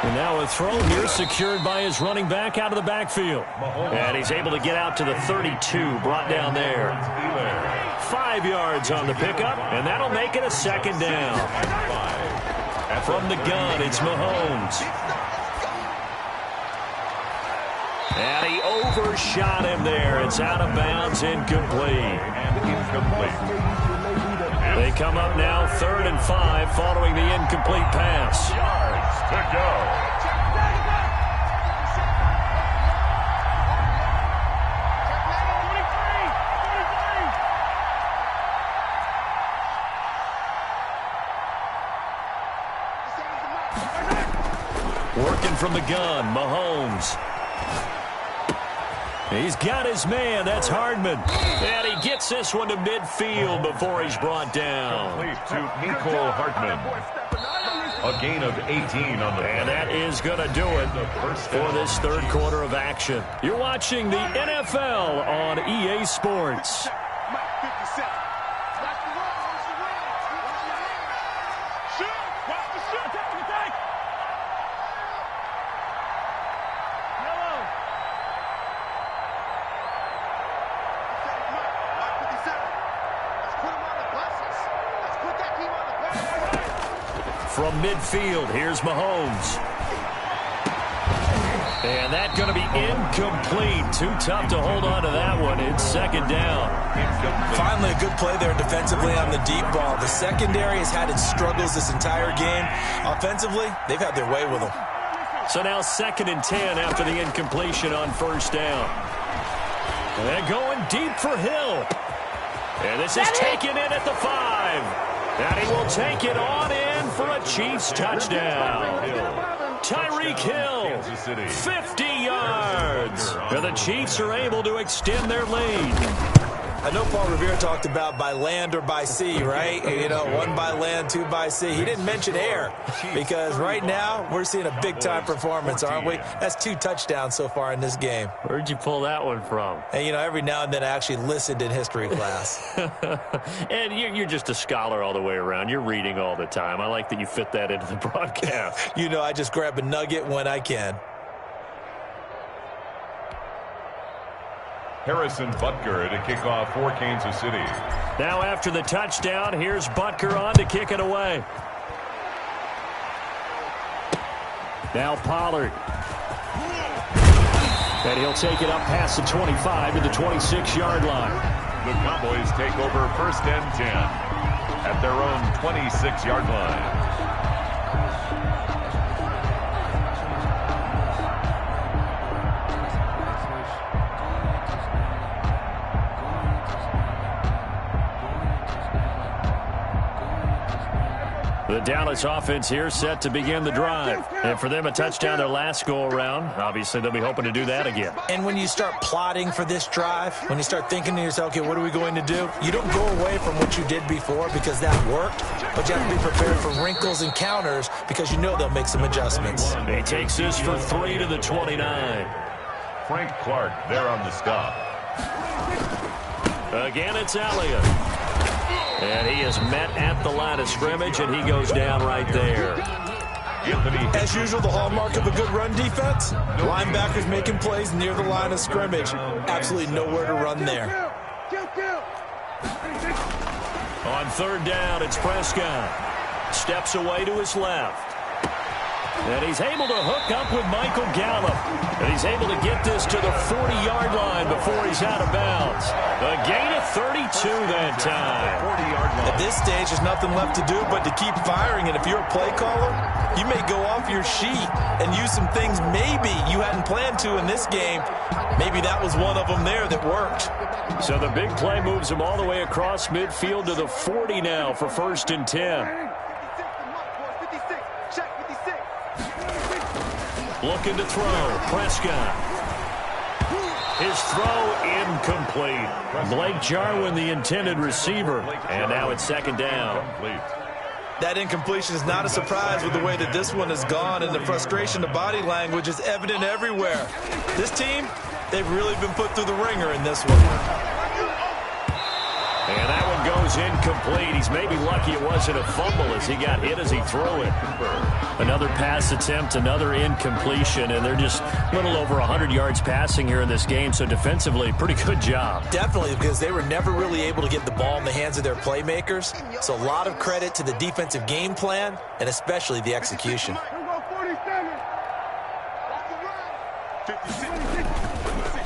And now a throw here secured by his running back out of the backfield. And he's able to get out to the 32, brought down there. 5 yards on the pickup, and that'll make it a 2nd down. From the gun, it's Mahomes. And he overshot him there. It's out of bounds, incomplete. They come up now 3rd and 5 following the incomplete pass. Yards to go. Working from the gun, Mahomes. He's got his man. That's Hardman. And he gets this one to midfield before he's brought down. Complete to Nicole Hardman. A gain of 18 on the And that is going to do it for this third quarter of action. You're watching the NFL on EA Sports. From midfield, here's Mahomes. And that's going to be incomplete. Too tough to hold on to that one. It's 2nd down. Finally, a good play there defensively on the deep ball. The secondary has had its struggles this entire game. Offensively, they've had their way with them. So now 2nd and 10 after the incompletion on 1st down. And they're going deep for Hill. And this is taken in at the 5. And he will take it on in for a Chiefs touchdown. Tyreek Hill, 50 yards. And the Chiefs are able to extend their lead. I know Paul Revere talked about by land or by sea, right? You know, 1 by land, 2 by sea. He didn't mention air because right now we're seeing a big-time performance, aren't we? That's 2 touchdowns so far in this game. Where'd you pull that one from? And, you know, every now and then I actually listened in history class. And you're just a scholar all the way around. You're reading all the time. I like that you fit that into the broadcast. You know, I just grab a nugget when I can. Harrison Butker to kick off for Kansas City. Now after the touchdown, here's Butker on to kick it away. Now Pollard. And he'll take it up past the 25 to the 26-yard line. The Cowboys take over 1st and 10 at their own 26-yard line. The Dallas offense here set to begin the drive. And for them, a touchdown their last go-around. Obviously, they'll be hoping to do that again. And when you start plotting for this drive, when you start thinking to yourself, okay, what are we going to do? You don't go away from what you did before because that worked, but you have to be prepared for wrinkles and counters because you know they'll make some adjustments. He takes this for 3 to the 29. Frank Clark there on the stop. Again, it's Elliott. And he is met at the line of scrimmage, and he goes down right there. As usual, the hallmark of a good run defense, linebackers making plays near the line of scrimmage. Absolutely nowhere to run there. On 3rd down, it's Prescott. Steps away to his left. And he's able to hook up with Michael Gallup. And he's able to get this to the 40-yard line before he's out of bounds. A gain of 32 that time. At this stage, there's nothing left to do but to keep firing. And if you're a play caller, you may go off your sheet and use some things maybe you hadn't planned to in this game. Maybe that was one of them there that worked. So the big play moves him all the way across midfield to the 40 now for 1st and 10. Looking to throw. Prescott. His throw incomplete. Blake Jarwin, the intended receiver. And now it's 2nd down. That incompletion is not a surprise with the way that this one has gone, and the frustration of body language is evident everywhere. This team, they've really been put through the ringer in this one. And that one goes incomplete. He's maybe lucky it wasn't a fumble as he got hit as he threw it. Another pass attempt, another incompletion, and they're just a little over 100 yards passing here in this game, so defensively, pretty good job. Definitely, because they were never really able to get the ball in the hands of their playmakers, so a lot of credit to the defensive game plan and especially the execution.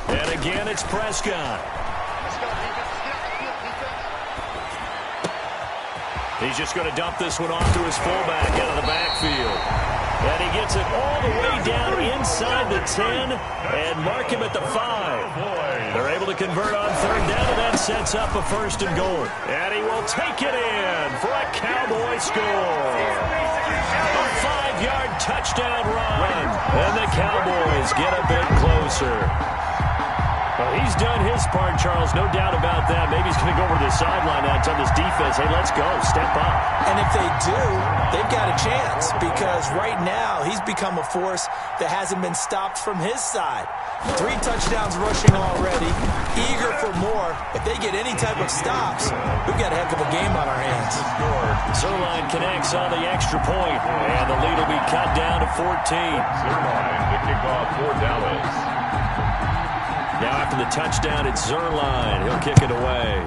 And again, it's Prescott. He's just going to dump this one off to his fullback out of the backfield. And he gets it all the way down inside the 10 and mark him at the 5. They're able to convert on 3rd down, and that sets up a 1st and goal. And he will take it in for a Cowboy score. A 5-yard touchdown run. And the Cowboys get a bit closer. Well, he's done his part, Charles, no doubt about that. Maybe he's going to go over to the sideline now and tell this defense, hey, let's go, step up. And if they do, they've got a chance because right now he's become a force that hasn't been stopped from his side. 3 touchdowns rushing already, eager for more. If they get any type of stops, we've got a heck of a game on our hands. Zerline connects on the extra point, and the lead will be cut down to 14. Zerline to kick off for Dallas. Now after the touchdown, it's Zerline. He'll kick it away.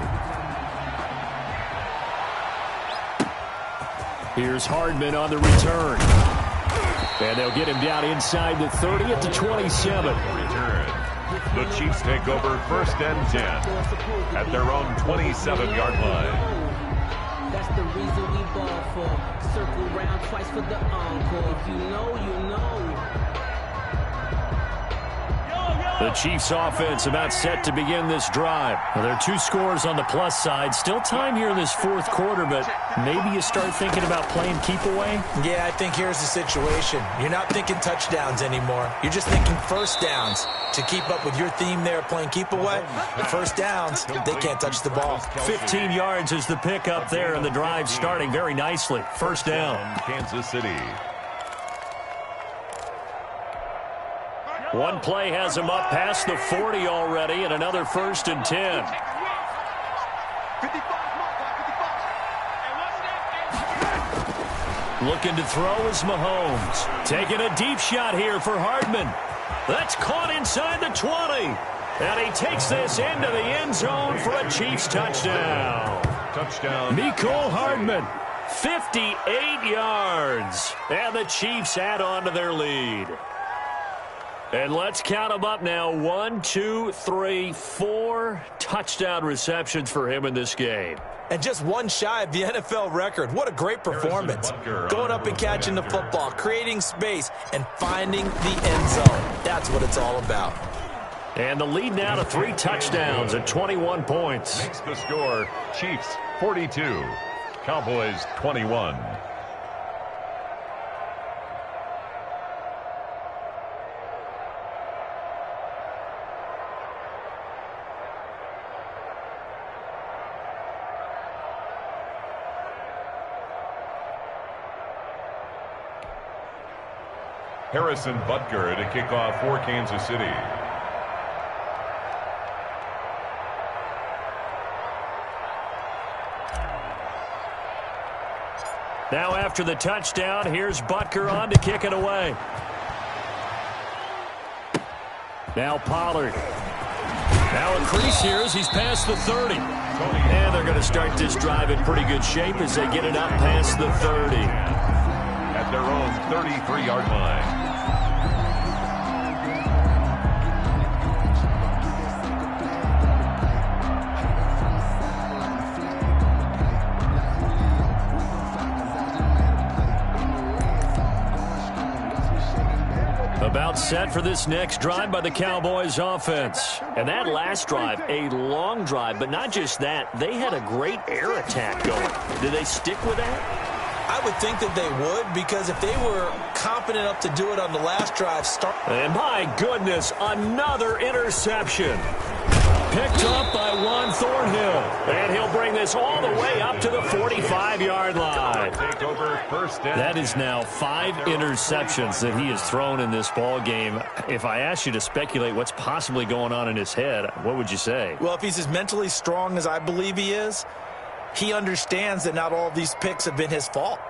Here's Hardman on the return. And they'll get him down inside the 30 at the 27. Return. The Chiefs take over 1st and 10 at their own 27-yard line. That's the reason we ball for. Circle round twice for the encore. If you know, you know. The Chiefs offense about set to begin this drive. Well, there are 2 scores on the plus side. Still time here in this 4th quarter, but maybe you start thinking about playing keep away? Yeah, I think here's the situation. You're not thinking touchdowns anymore. You're just thinking 1st downs. To keep up with your theme there playing keep away, the 1st downs, they can't touch the ball. 15 yards is the pickup there, and the drive starting very nicely. 1st down. Kansas City. One play has him up past the 40 already, and another 1st and 10. Looking to throw is Mahomes. Taking a deep shot here for Hardman. That's caught inside the 20. And he takes this into the end zone for a Chiefs touchdown. Touchdown. Mecole Hardman, 58 yards. And the Chiefs add on to their lead. And let's count them up now. 1, 2, 3, 4 touchdown receptions for him in this game. And just one shy of the NFL record. What a great performance. Going up and catching the football, creating space, and finding the end zone. That's what it's all about. And the lead now to 3 touchdowns at 21 points. Makes the score Chiefs 42, Cowboys 21. Harrison Butker to kick off for Kansas City. Now after the touchdown, here's Butker on to kick it away. Now Pollard. Now a crease here as he's past the 30. And they're going to start this drive in pretty good shape as they get it up past the 30. At their own 33-yard line. About set for this next drive by the Cowboys offense. And that last drive, a long drive, but not just that. They had a great air attack going. Did they stick with that? I would think that they would, because if they were confident enough to do it on the last drive, and my goodness, another interception. Picked up by Juan Thornhill. And he'll bring this all the way up to the 45-yard line. Take over first down. That is now 5 interceptions that he has thrown in this ball game. If I asked you to speculate what's possibly going on in his head, what would you say? Well, if he's as mentally strong as I believe he is, he understands that not all of these picks have been his fault.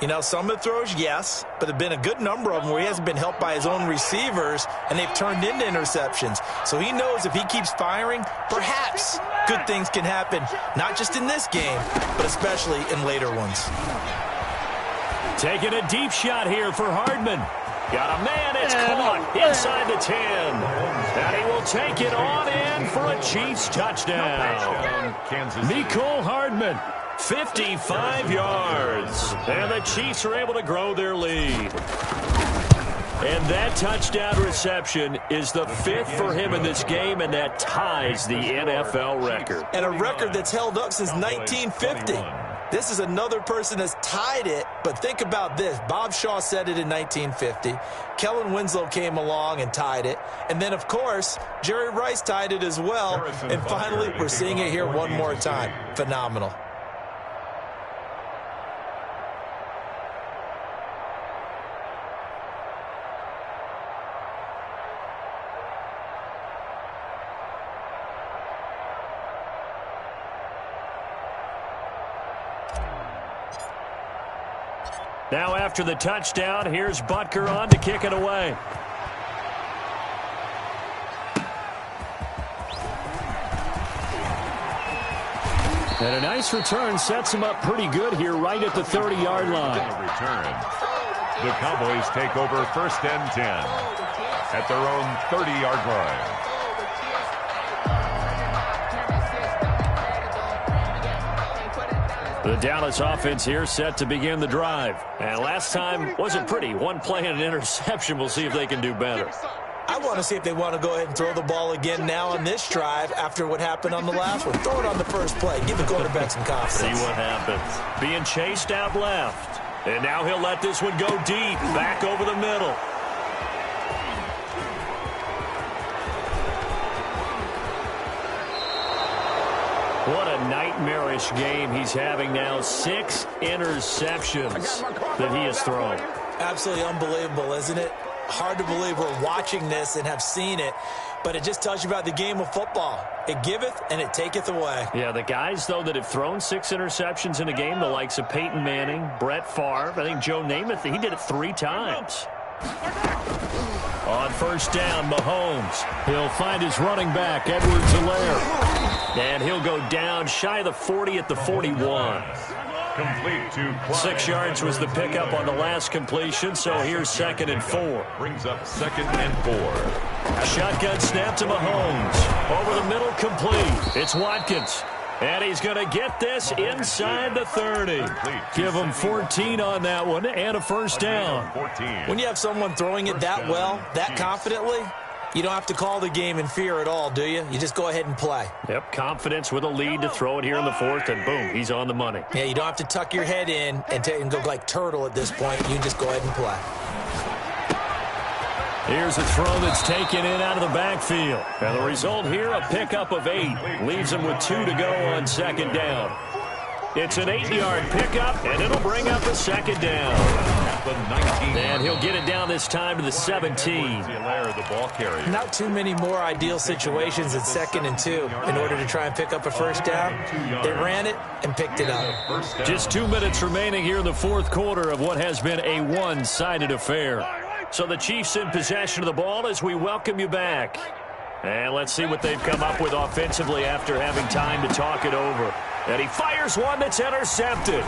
You know, some of the throws, yes, but there have been a good number of them where he hasn't been helped by his own receivers, and they've turned into interceptions. So he knows if he keeps firing, perhaps good things can happen, not just in this game, but especially in later ones. Taking a deep shot here for Hardman. Got a man, it's caught inside the 10. And he will take it on in for a Chiefs touchdown. Mecole Hardman, 55 yards. And the Chiefs are able to grow their lead. And that touchdown reception is the 5th for him in this game, and that ties the NFL record. And a record that's held up since 1950. This is another person that's tied it, but think about this. Bob Shaw said it in 1950. Kellen Winslow came along and tied it. And then, of course, Jerry Rice tied it as well. And finally, we're seeing it here one more time. Phenomenal. Now after the touchdown, here's Butker on to kick it away. And a nice return sets him up pretty good here right at the 30-yard line. Return. The Cowboys take over first and 10 at their own 30-yard line. The Dallas offense here set to begin the drive. And last time wasn't pretty. One play and an interception. We'll see if they can do better. I want to see if they want to go ahead and throw the ball again now on this drive after what happened on the last one. Throw it on the first play. Give the quarterback some confidence. See what happens. Being chased out left. And now he'll let this one go deep. Back over the middle. What a nightmarish game he's having now. 6 interceptions that he has thrown. Absolutely unbelievable, isn't it? Hard to believe we're watching this and have seen it, but it just tells you about the game of football. It giveth and it taketh away. Yeah, the guys, though, that have thrown 6 interceptions in a game, the likes of Peyton Manning, Brett Favre, I think Joe Namath, he did it 3 times. On first down, Mahomes. He'll find his running back, Edwards-Helaire. And he'll go down shy of the 40 at the 41. Complete to Clyde. 6 yards was the pickup on the last completion, so here's 2nd and 4. Brings up 2nd and 4. A shotgun snap to Mahomes. Over the middle, complete. It's Watkins. And he's going to get this inside the 30. Give him 14 on that one and a first down. When you have someone throwing it that well, that confidently, you don't have to call the game in fear at all, do you? You just go ahead and play. Yep, confidence with a lead to throw it here in the 4th, and boom, he's on the money. Yeah, you don't have to tuck your head in and go like turtle at this point. You can just go ahead and play. Here's a throw that's taken in out of the backfield. And the result here, a pickup of 8. Leaves him with 2 to go on 2nd down. It's an 8-yard pickup, and it'll bring up a 2nd down. And he'll get it down this time to the 17. Not too many more ideal situations at 2nd and 2 in order to try and pick up a first down. They ran it and picked it up. Just 2 minutes remaining here in the 4th quarter of what has been a one-sided affair. So the Chiefs in possession of the ball as we welcome you back. And let's see what they've come up with offensively after having time to talk it over. And he fires one that's intercepted.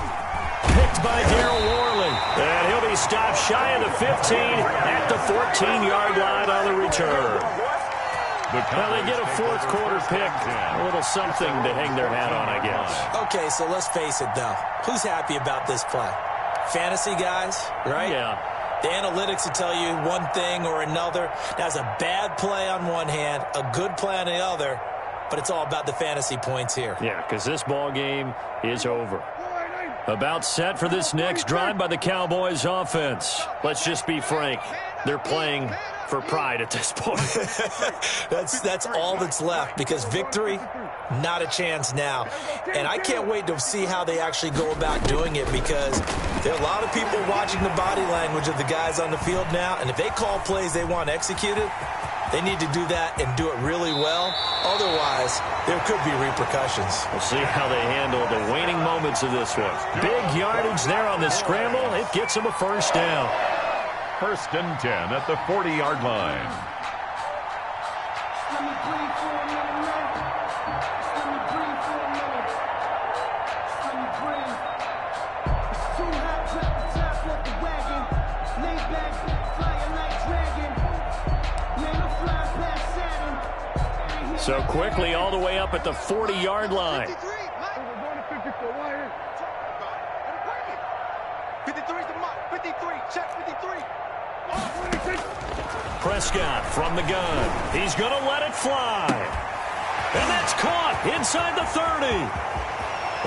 Picked by Darryl Worley. And he'll be stopped shy of the 15 at the 14-yard line on the return. Well, they get a 4th quarter pick. A little something to hang their hat on, I guess. Okay, so let's face it, though. Who's happy about this play? Fantasy guys, right? Yeah. The analytics will tell you one thing or another. That's a bad play on one hand, a good play on the other, but it's all about the fantasy points here. Yeah, because this ball game is over. About set for this next drive by the Cowboys offense. Let's just be frank. They're playing for pride at this point. That's all that's left, because victory, not a chance now. And I can't wait to see how they actually go about doing it, because there are a lot of people watching the body language of the guys on the field now, and if they call plays they want executed, they need to do that and do it really well. Otherwise, there could be repercussions. We'll see how they handle the waning moments of this one. Big yardage there on the scramble. It gets them a first down. 1st and 10 at the 40-yard line. So quickly all the way up at the 40-yard line. 53, check 53. Prescott from the gun. He's going to let it fly. And that's caught inside the 30.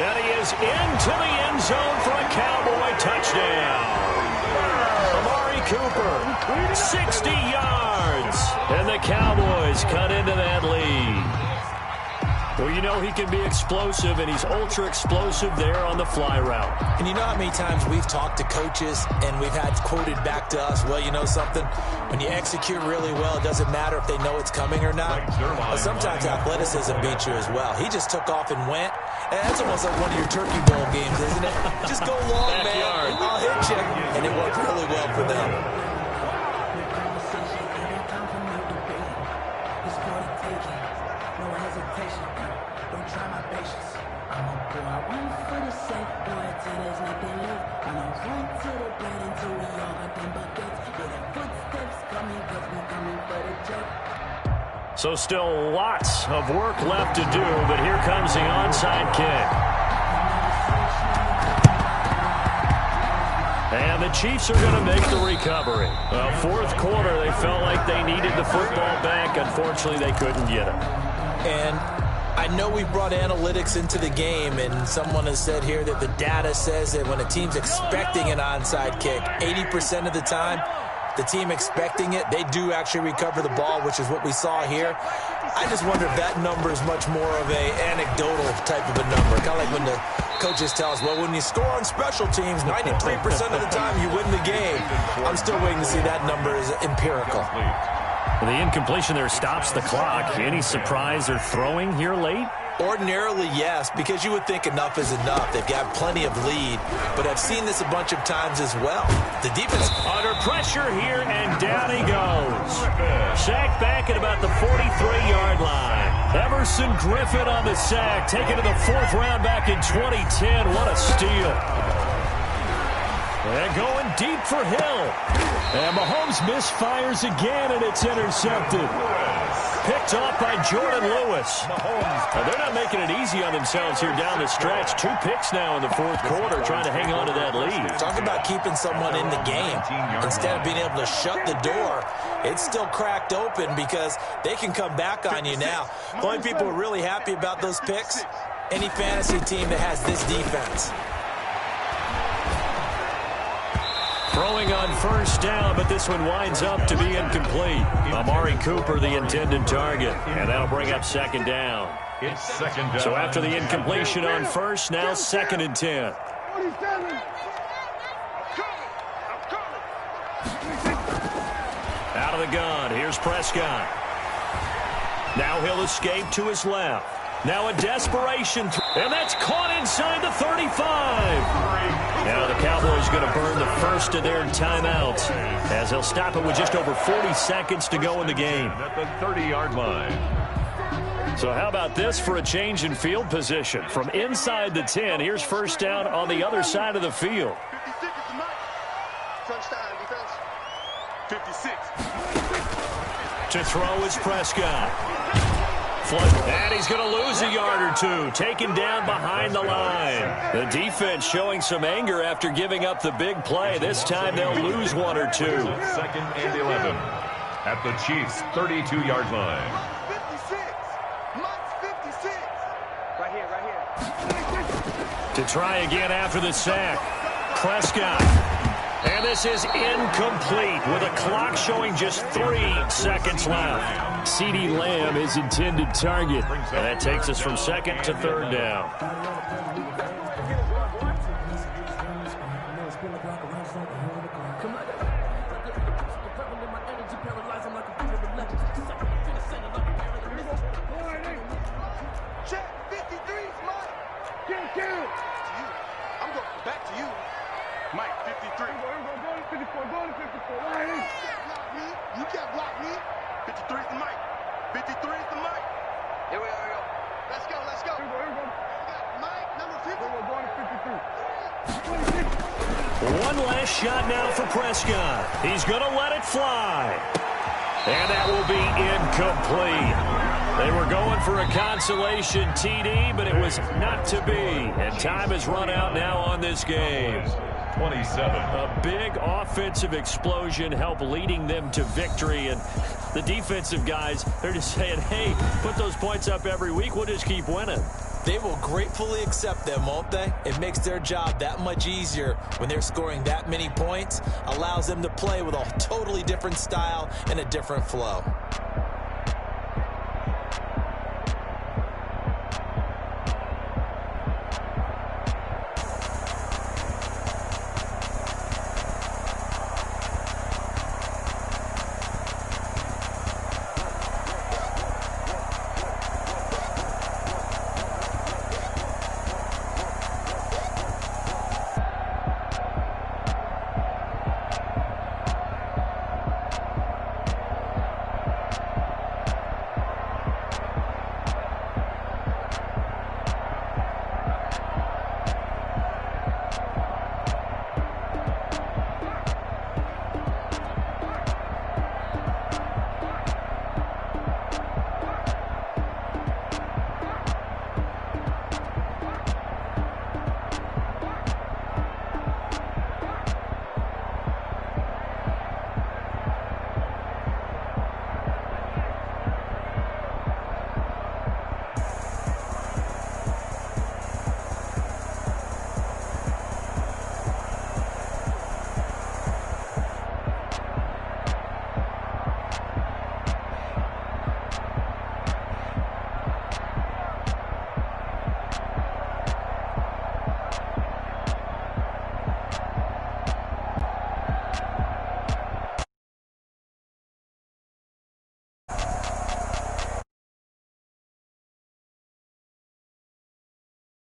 And he is into the end zone for a Cowboy touchdown. Amari Cooper, 60 yards. And the Cowboys cut into that lead. Well, you know he can be explosive, and he's ultra-explosive there on the fly route. And you know how many times we've talked to coaches and we've had quoted back to us, well, you know something? When you execute really well, it doesn't matter if they know it's coming or not. But sometimes athleticism beats you as well. He just took off and went. And that's almost like one of your Turkey Bowl games, isn't it? Just go long, man. I'll hit you. And it worked really well for them. So still lots of work left to do, but here comes the onside kick. And the Chiefs are going to make the recovery. Well, 4th quarter, they felt like they needed the football back. Unfortunately, they couldn't get it. And I know we brought analytics into the game, and someone has said here that the data says that when a team's expecting an onside kick, 80% of the time, the team expecting it, they do actually recover the ball, which is what we saw here. I just wonder if that number is much more of a anecdotal type of a number. Kind of like when the coaches tell us, well, when you score on special teams, 93% of the time you win the game. I'm still waiting to see that number is empirical. The incompletion there stops the clock. Any surprise they're throwing here late? Ordinarily, yes, because you would think enough is enough. They've got plenty of lead, but I've seen this a bunch of times as well. The defense under pressure here, and down he goes. Sack back at about the 43-yard line. Everson Griffin on the sack, taken to the 4th round back in 2010. What a steal. And going deep for Hill. And Mahomes misfires again, and it's intercepted. Picked off by Jordan Lewis. Now, they're not making it easy on themselves here down the stretch. 2 picks now in the 4th quarter, trying to hang on to that lead. Talk about keeping someone in the game. Instead of being able to shut the door, it's still cracked open because they can come back on you now. The only people who are really happy about those picks, any fantasy team that has this defense. Throwing on 1st down, but this one winds up to be incomplete. Amari Cooper, the intended target, and that'll bring up 2nd down. It's 2nd down. So after the incompletion on 1st, now 2nd and 10. Out of the gun, here's Prescott. Now he'll escape to his left. Now a desperation, and that's caught inside the 35. Now the Cowboys going to burn the first of their timeouts as they'll stop it with just over 40 seconds to go in the game. At the 30-yard line. So how about this for a change in field position? From inside the 10, here's 1st down on the other side of the field. 56 is the mic. Touchdown defense. 56. To throw is Prescott. And he's going to lose a yard or 2, taken down behind the line. The defense showing some anger after giving up the big play. This time they'll lose 1 or 2. 2nd and 11 at the Chiefs' 32-yard line. 56. Mike's 56. Right here. To try again after the sack. Prescott. And this is incomplete with a clock showing just 3 seconds left. CeeDee Lamb is intended target. And that takes us from 2nd to 3rd down. Check 53's Mike. Kill. I'm going back to you. Mike 53. Go to 54. Go to 54. You can't block me. 53 is the Mike. 53 is the Mike. Here we go. Let's go. Here we go. Mike, number 50. We're going to 53. 1 last shot now for Prescott. He's going to let it fly. And that will be incomplete. They were going for a consolation TD, but it was not to be. And time has run out now on this game. 27. A big offensive explosion helped leading them to victory. And the defensive guys, they're just saying, hey, put those points up every week. We'll just keep winning. They will gratefully accept them, won't they? It makes their job that much easier when they're scoring that many points. Allows them to play with a totally different style and a different flow.